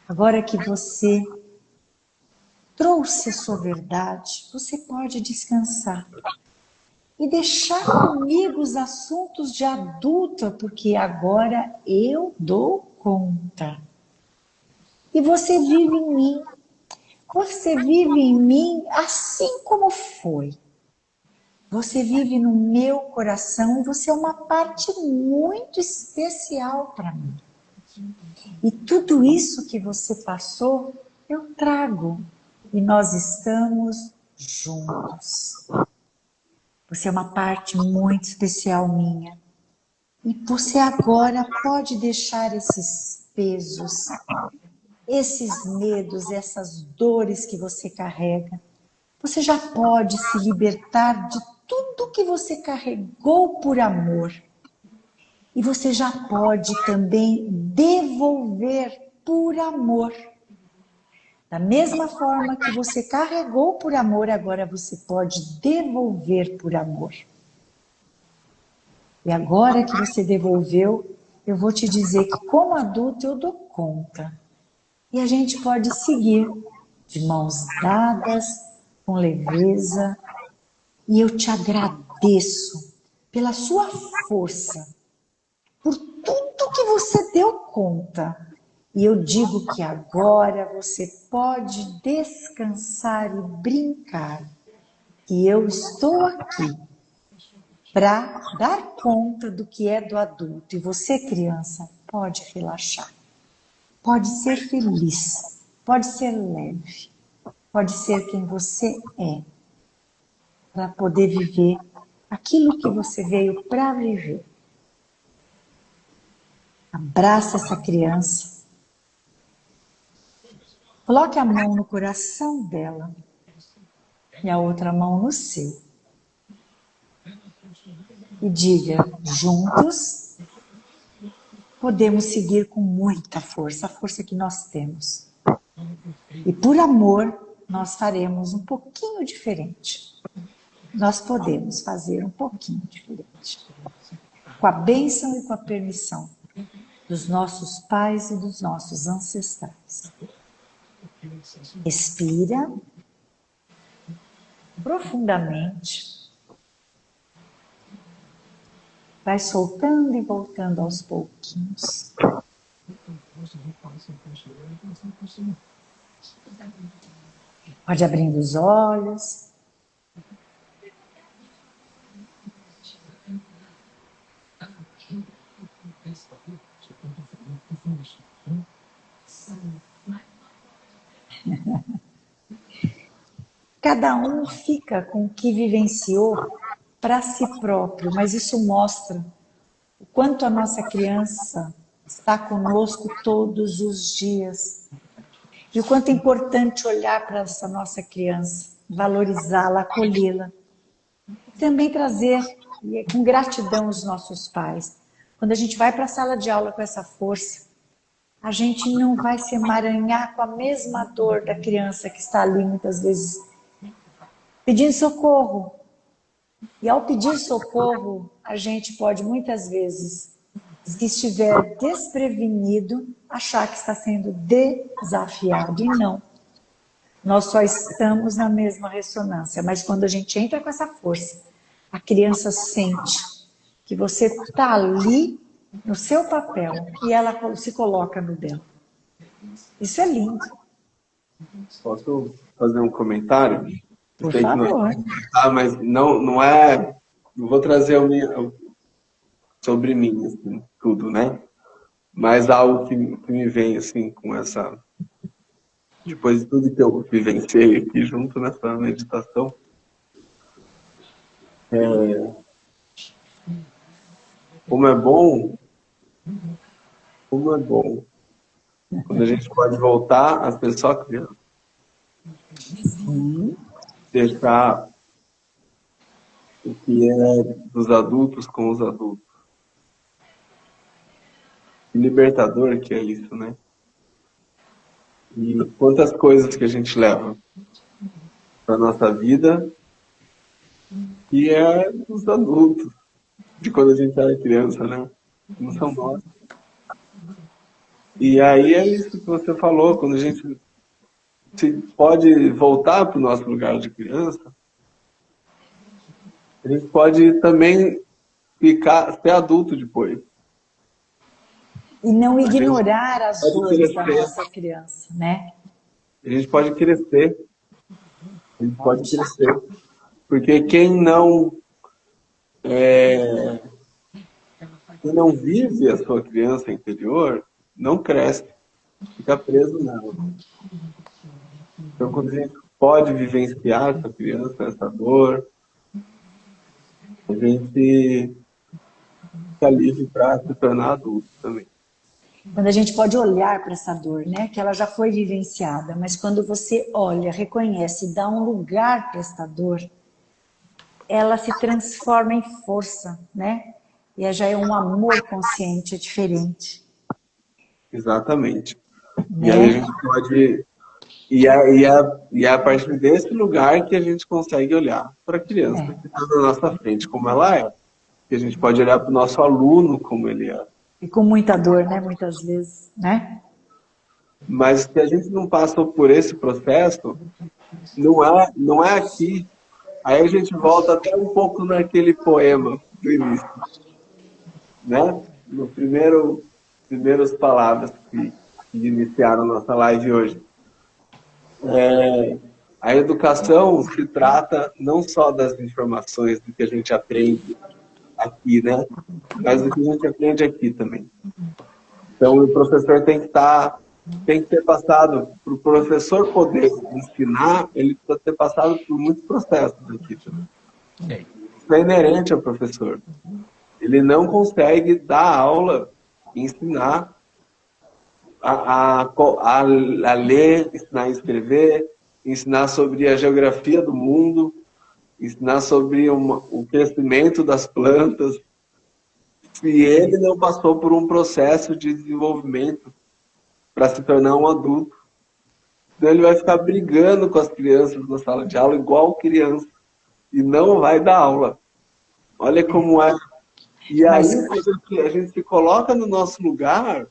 Agora que você trouxe a sua verdade, você pode descansar. E deixar comigo os assuntos de adulta, porque agora eu dou conta. E você vive em mim. Você vive em mim assim como foi. Você vive no meu coração e você é uma parte muito especial para mim. E tudo isso que você passou, eu trago. E nós estamos juntos. Você é uma parte muito especial minha. E você agora pode deixar esses pesos, esses medos, essas dores que você carrega. Você já pode se libertar de tudo que você carregou por amor. E você já pode também devolver por amor. Da mesma forma que você carregou por amor, agora você pode devolver por amor. E agora que você devolveu, eu vou te dizer que como adulto eu dou conta. E a gente pode seguir de mãos dadas, com leveza. E eu te agradeço pela sua força, por tudo que você deu conta. E eu digo que agora você pode descansar e brincar. E eu estou aqui para dar conta do que é do adulto. E você, criança, pode relaxar. Pode ser feliz, pode ser leve, pode ser quem você é, para poder viver aquilo que você veio para viver. Abraça essa criança, coloque a mão no coração dela e a outra mão no seu. E diga, juntos podemos seguir com muita força, a força que nós temos. E por amor, nós faremos um pouquinho diferente. Nós podemos fazer um pouquinho diferente. Com a bênção e com a permissão dos nossos pais e dos nossos ancestrais. Respira profundamente. Vai soltando e voltando aos pouquinhos. Pode abrindo os olhos. Cada um fica com o que vivenciou para si próprio, mas isso mostra o quanto a nossa criança está conosco todos os dias. E o quanto é importante olhar para essa nossa criança, valorizá-la, acolhê-la. E também trazer com gratidão os nossos pais. Quando a gente vai para a sala de aula com essa força, a gente não vai se emaranhar com a mesma dor da criança que está ali muitas vezes pedindo socorro. E ao pedir socorro, a gente pode muitas vezes, se estiver desprevenido, achar que está sendo desafiado. E não. Nós só estamos na mesma ressonância. Mas quando a gente entra com essa força, a criança sente que você está ali no seu papel e ela se coloca no dela. Isso é lindo. Posso fazer um comentário? Por Sei que favor. mas não é. Não vou trazer sobre mim, assim, tudo, né? Mas algo que me vem, assim, com essa. Depois de tudo que eu vivenciei aqui junto nessa meditação. Como é bom quando a gente pode voltar a ser só criança. Deixar o que é dos adultos com os adultos. Que libertador que é isso, né? E quantas coisas que a gente leva para nossa vida e é dos adultos, de quando a gente era criança, né? Não são nós. E aí é isso que você falou, quando a gente se pode voltar para o nosso lugar de criança, a gente pode também ser adulto depois. E não ignorar as pode dores da crescer. nossa criança, né? A gente pode crescer. A gente pode crescer. Porque quem não vive a sua criança interior, não cresce. Fica preso nela. Então, quando a gente pode vivenciar essa criança, essa dor, a gente fica livre para se tornar adulto também. Quando a gente pode olhar para essa dor, né? Que ela já foi vivenciada, mas quando você olha, reconhece, dá um lugar para essa dor, ela se transforma em força, né? E já é um amor consciente, é diferente. Exatamente. E aí a né? gente pode. E é a partir desse lugar que a gente consegue olhar para a criança É. que está na nossa frente, como ela é. Que a gente pode olhar para o nosso aluno como ele é. E com muita dor, né? Muitas vezes, né? Mas se a gente não passou por esse processo, não é aqui. Aí a gente volta até um pouco naquele poema do início, né? No primeiras palavras que iniciaram nossa live hoje. A educação se trata não só das informações do que a gente aprende aqui, né? Mas do que a gente aprende aqui também. Então, o professor tem que ter passado, para o professor poder ensinar, ele precisa ter passado por muitos processos aqui também. Sim. Isso é inerente ao professor. Ele não consegue dar aula, ensinar a ler, ensinar a escrever, ensinar sobre a geografia do mundo, ensinar sobre o crescimento das plantas, se ele não passou por um processo de desenvolvimento para se tornar um adulto. Então ele vai ficar brigando com as crianças na sala de aula igual criança e não vai dar aula. Olha como é. E aí Mas a gente se coloca no nosso lugar,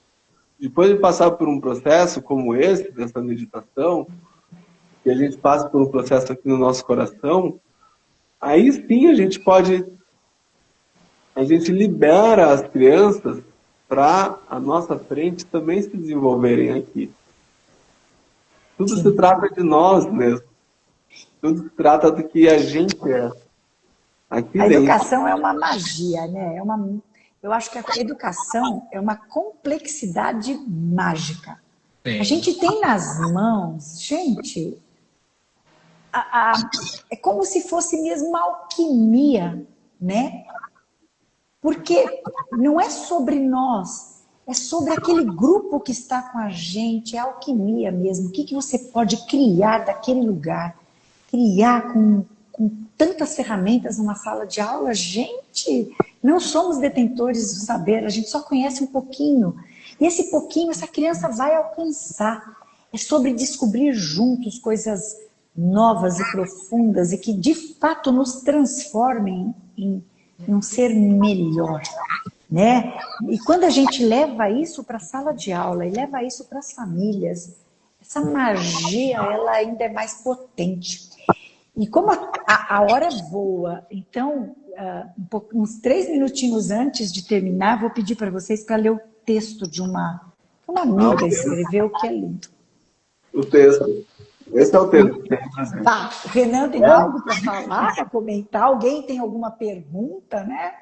depois de passar por um processo como esse, dessa meditação, que a gente passa por um processo aqui no nosso coração, aí sim a gente libera as crianças para a nossa frente também se desenvolverem aqui. Tudo se sim, trata de nós mesmos. Tudo se trata do que a gente é aqui a dentro. educação é uma magia, né? Eu acho que a educação é uma complexidade mágica. A Sim. gente tem nas mãos, gente, é como se fosse mesmo uma alquimia, né? Porque não é sobre nós, é sobre aquele grupo que está com a gente, é alquimia mesmo. O que você pode criar daquele lugar? Criar com tantas ferramentas numa sala de aula? Gente, não somos detentores do saber, a gente só conhece um pouquinho. E esse pouquinho, essa criança vai alcançar. É sobre descobrir juntos coisas novas e profundas e que de fato nos transformem em um ser melhor, né? E quando a gente leva isso para a sala de aula e leva isso para as famílias, essa magia ela ainda é mais potente. E como a hora voa, então, uns 3 minutinhos antes de terminar, vou pedir para vocês para ler o texto de uma Ah, amiga escreveu, que é lindo. o texto. Esse é o texto que tem que fazer. Tá, o Renan tem algo para falar, para comentar? Alguém tem alguma pergunta, né?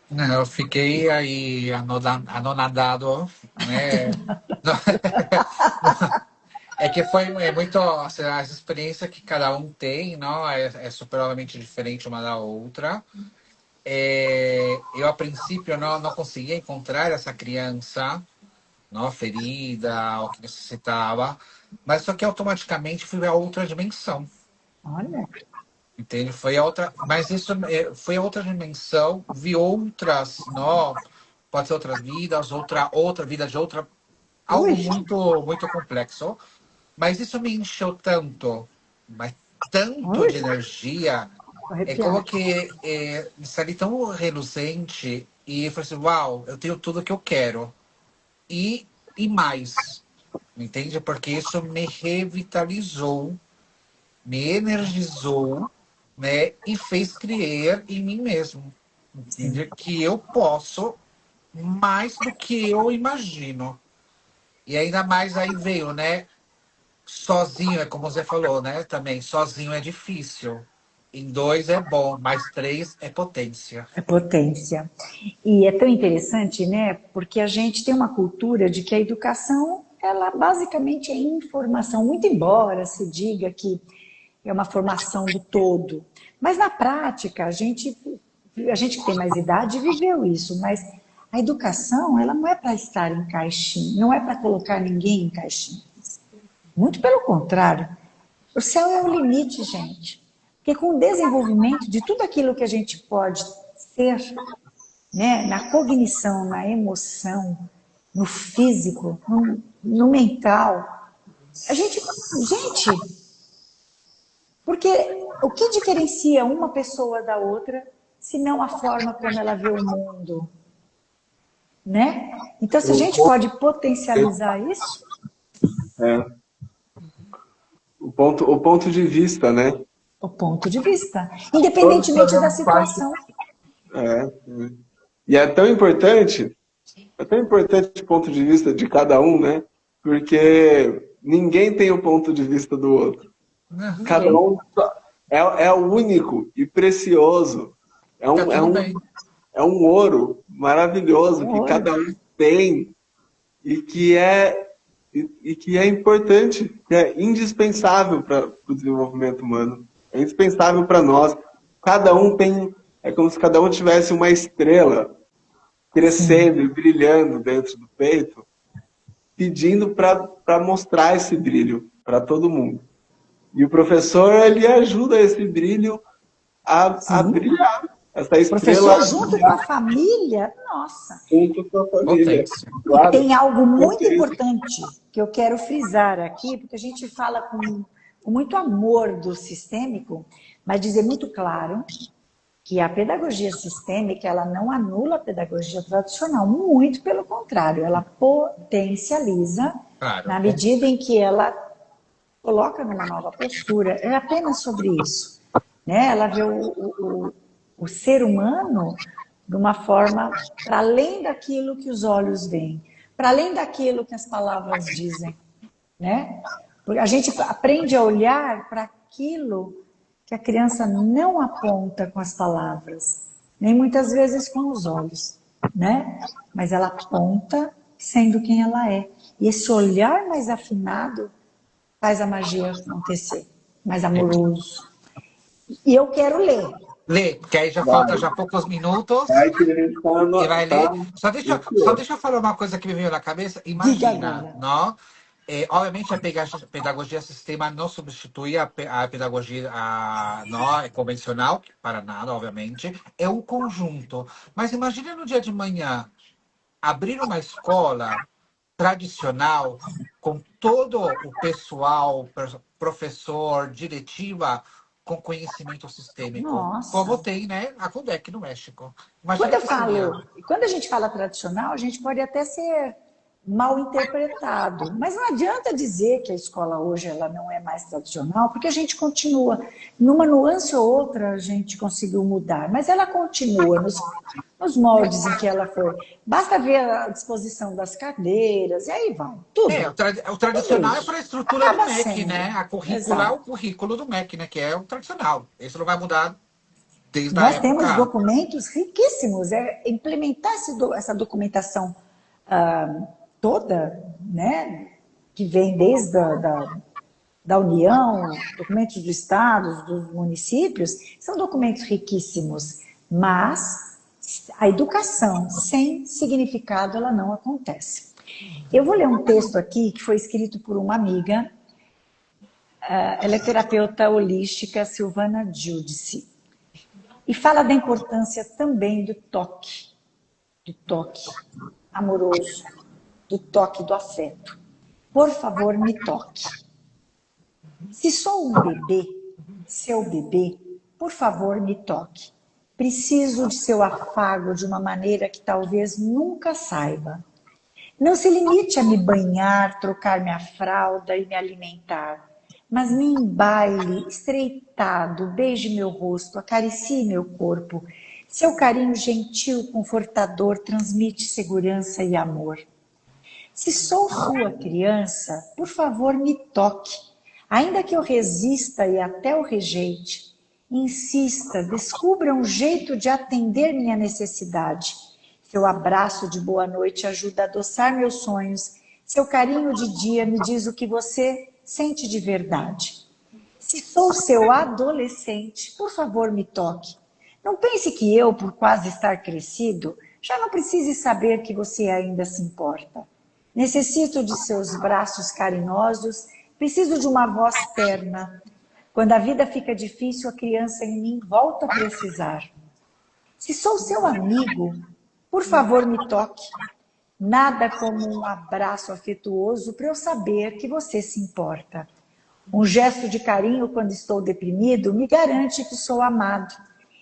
Não, eu fiquei aí anonadado, né? É que foi muito assim, a experiência que cada um tem, não é superamente diferente uma da outra. Eu a princípio não conseguia encontrar essa criança, não ferida, o que necessitava, mas só que automaticamente fui a outra dimensão. Olha, Entende? Foi a outra, mas isso foi a outra dimensão, vi outras, não, pode ser outras vidas, outra vida de outra, algo ui, muito complexo. Mas isso me encheu tanto, mas tanto ui, de energia, tô é como arrepiada. que me saí tão reluzente e falei assim, uau, eu tenho tudo que eu quero. E mais, entende? Porque isso me revitalizou, me energizou, né? E fez crer em mim mesmo. Sim. Entende? Que eu posso mais do que eu imagino. E ainda mais aí veio, né? Sozinho, é como você falou, né? Também, sozinho é difícil. Em dois é bom, mas três é potência. É potência. E é tão interessante, né? Porque a gente tem uma cultura de que a educação, ela basicamente é informação, muito embora se diga que é uma formação do todo. Mas na prática, a gente que tem mais idade viveu isso, mas a educação, ela não é para estar em caixinha, não é para colocar ninguém em caixinha. Muito pelo contrário. O céu é o limite, gente. Porque com o desenvolvimento de tudo aquilo que a gente pode ser, né, na cognição, na emoção, no físico, no mental. Gente, porque o que diferencia uma pessoa da outra, se não a forma como ela vê o mundo, né? Então, se a gente pode potencializar isso... É, o ponto de vista, né? O ponto de vista, Todos independentemente da fazemos parte. situação. É, é. E é tão importante o ponto de vista de cada um, né? Porque ninguém tem o ponto de vista do outro. Cada Ninguém. um é único e precioso. É Tá um, é tudo um, bem. é um ouro maravilhoso que Ouro. cada um tem e que é importante, que é indispensável para o desenvolvimento humano. É indispensável para nós. Cada um tem, é como se cada um tivesse uma estrela Sim. crescendo e brilhando dentro do peito, pedindo para mostrar esse brilho para todo mundo. E o professor, ele ajuda esse brilho a Sim. brilhar. Essa estrela Professor a junto com brilhar a família, nossa. junto com a família. Potência. E Claro. tem algo muito Porque importante que eu quero frisar aqui, porque a gente fala com muito amor do sistêmico, mas dizer muito claro que a pedagogia sistêmica, ela não anula a pedagogia tradicional, muito pelo contrário, ela potencializa Claro. na medida em que ela coloca numa nova postura. É apenas sobre isso, né? Ela vê o ser humano de uma forma para além daquilo que os olhos veem, para além daquilo que as palavras dizem, né? Porque a gente aprende a olhar para aquilo que a criança não aponta com as palavras, nem muitas vezes com os olhos, né? Mas ela aponta sendo quem ela é. E esse olhar mais afinado faz a magia acontecer, mais amoroso. E eu quero ler. Lê, porque aí já vai, falta já poucos minutos vai que ele está e vai tá ler. Só ansioso. deixa eu falar uma coisa que me veio na cabeça. Diga Imagina, agora. não? Obviamente, a pedagogia sistema não substitui a pedagogia não, convencional, para nada, obviamente. É um conjunto. Mas imagina no dia de manhã, abrir uma escola tradicional com todo o pessoal, professor, diretiva, com conhecimento sistêmico, como Nossa. tem, né, a FUNDEC no México. Quando Imagina eu que seria. falo, quando a gente fala tradicional, a gente pode até ser mal interpretado, mas não adianta dizer que a escola hoje ela não é mais tradicional, porque a gente continua, numa nuance ou outra a gente conseguiu mudar, mas ela continua nos moldes em que ela foi. Basta ver a disposição das cadeiras, e aí vai, tudo, O tudo tradicional é isso. para a estrutura do Acaba MEC, sendo, né? A currícula é o exato. currículo do MEC, né? Que é o tradicional. Isso não vai mudar desde a Nós temos época. documentos riquíssimos, implementar essa documentação toda, né, que vem desde da União, documentos do Estado, dos municípios, são documentos riquíssimos, mas a educação sem significado ela não acontece. Eu vou ler um texto aqui que foi escrito por uma amiga, ela é terapeuta holística, Silvana Giudice, e fala da importância também do toque amoroso, do toque do afeto. Por favor, me toque. Se sou um bebê, seu bebê, por favor, me toque. Preciso de seu afago de uma maneira que talvez nunca saiba. Não se limite a me banhar, trocar minha fralda e me alimentar, mas me embale, estreitado, beije meu rosto, acaricie meu corpo. Seu carinho gentil, confortador, transmite segurança e amor. Se sou sua criança, por favor, me toque. Ainda que eu resista e até o rejeite, insista, descubra um jeito de atender minha necessidade. Seu abraço de boa noite ajuda a adoçar meus sonhos. Seu carinho de dia me diz o que você sente de verdade. Se sou seu adolescente, por favor, me toque. Não pense que eu, por quase estar crescido, já não precise saber que você ainda se importa. Necessito de seus braços carinhosos, preciso de uma voz terna. Quando a vida fica difícil, a criança em mim volta a precisar. Se sou seu amigo, por favor, me toque. Nada como um abraço afetuoso para eu saber que você se importa. Um gesto de carinho quando estou deprimido me garante que sou amado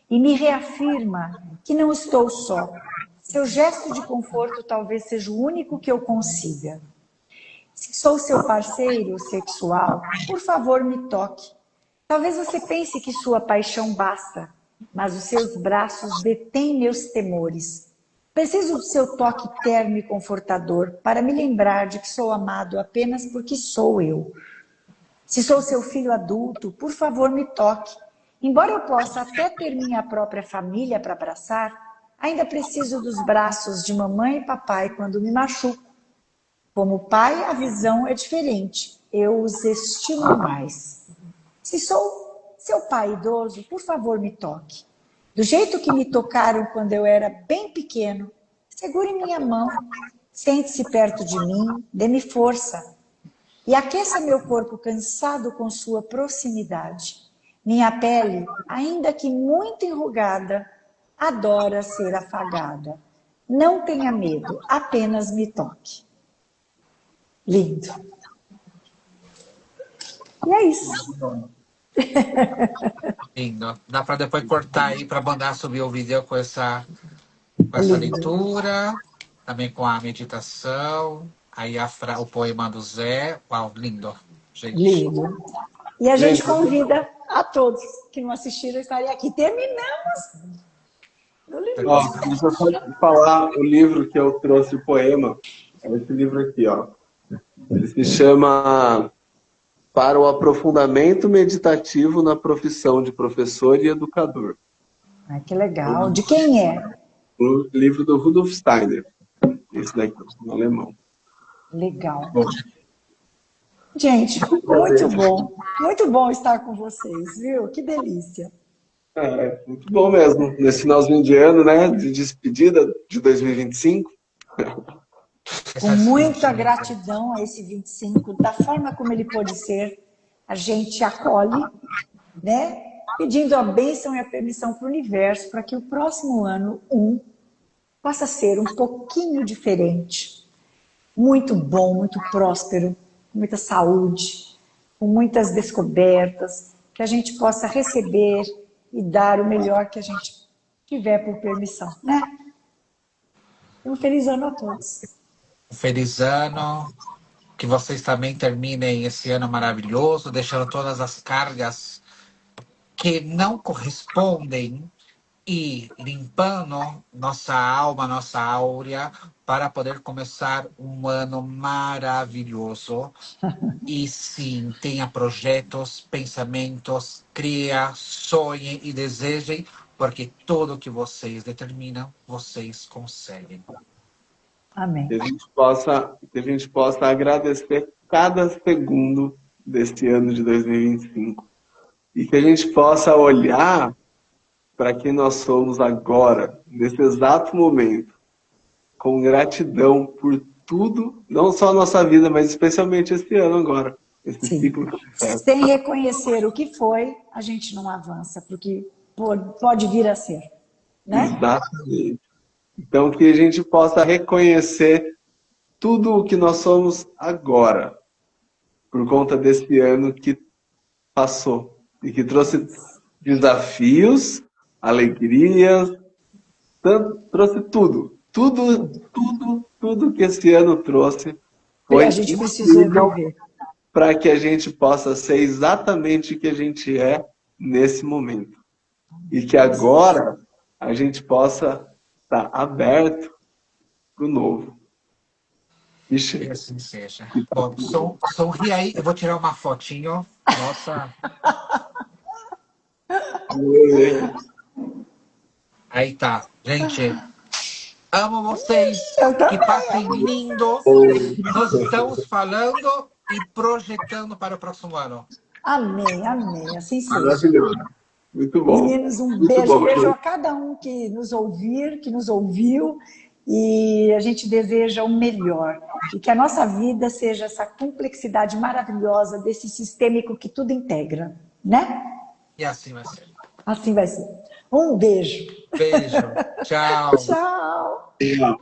e me reafirma que não estou só. Seu gesto de conforto talvez seja o único que eu consiga. Se sou seu parceiro sexual, por favor me toque. Talvez você pense que sua paixão basta, mas os seus braços detêm meus temores. Preciso do seu toque terno e confortador para me lembrar de que sou amado apenas porque sou eu. Se sou seu filho adulto, por favor me toque. Embora eu possa até ter minha própria família para abraçar, ainda preciso dos braços de mamãe e papai quando me machuco. Como pai, a visão é diferente. Eu os estimo mais. Se sou seu pai idoso, por favor me toque. Do jeito que me tocaram quando eu era bem pequeno, segure minha mão, sente-se perto de mim, dê-me força. E aqueça meu corpo cansado com sua proximidade. Minha pele, ainda que muito enrugada, adora ser afagada. Não tenha medo, apenas me toque. Lindo. E é isso. Lindo. Dá para depois cortar aí para mandar subir o vídeo com essa Lindo. leitura, também com a meditação, aí o poema do Zé. Uau, lindo, gente. Lindo. E a gente Gente, convida a todos que não assistiram a estarem aqui. Terminamos no ó, limite. deixa eu só falar o livro que eu trouxe, o poema. É esse livro aqui, ó. Ele se chama Para o Aprofundamento Meditativo na Profissão de Professor e Educador. Ah, que legal. De quem é? O livro do Rudolf Steiner. Esse daqui, no alemão. Legal. Bom, Gente, muito bom. Muito bom estar com vocês, viu? Que delícia. muito bom mesmo. Nesse finalzinho de ano, né? De despedida de 2025. Com muita gratidão a esse 25, da forma como ele pode ser, a gente acolhe, né? Pedindo a bênção e a permissão para o universo para que o próximo ano, possa ser um pouquinho diferente. Muito bom, muito próspero, com muita saúde, com muitas descobertas, que a gente possa receber e dar o melhor que a gente tiver por permissão, né? Um feliz ano a todos. Um feliz ano, que vocês também terminem esse ano maravilhoso, deixando todas as cargas que não correspondem e limpando nossa alma, nossa áurea, para poder começar um ano maravilhoso. E sim, tenha projetos, pensamentos, cria, sonhem e desejem, porque tudo que vocês determinam, vocês conseguem. Amém. Que a gente possa agradecer cada segundo deste ano de 2025. E que a gente possa olhar para quem nós somos agora, nesse exato momento, com gratidão por tudo, não só a nossa vida, mas especialmente esse ano agora, esse Sim. ciclo que começa. Sem reconhecer o que foi, a gente não avança, porque pode vir a ser, né? Exatamente. Então, que a gente possa reconhecer tudo o que nós somos agora, por conta desse ano que passou e que trouxe desafios, alegrias, trouxe tudo. Tudo que esse ano trouxe foi E a gente precisou incrível viver. para que a gente possa ser exatamente o que a gente é nesse momento. E que agora a gente possa estar aberto para o novo. E Que chega. assim seja. Bom, sorri aí, eu vou tirar uma fotinho. Nossa. Aí tá. Gente, amo vocês. Eu Que também. passem lindo. Nós estamos falando e projetando para o próximo ano. Amém, amém. Assim seja. Maravilhoso. Muito bom. Meninos, um Muito beijo. bom. Beijo a cada um que nos ouviu. E a gente deseja o melhor. E que a nossa vida seja essa complexidade maravilhosa desse sistêmico que tudo integra, né? E assim vai ser. Assim vai ser. Um beijo. Beijo. Tchau. Tchau. Tchau.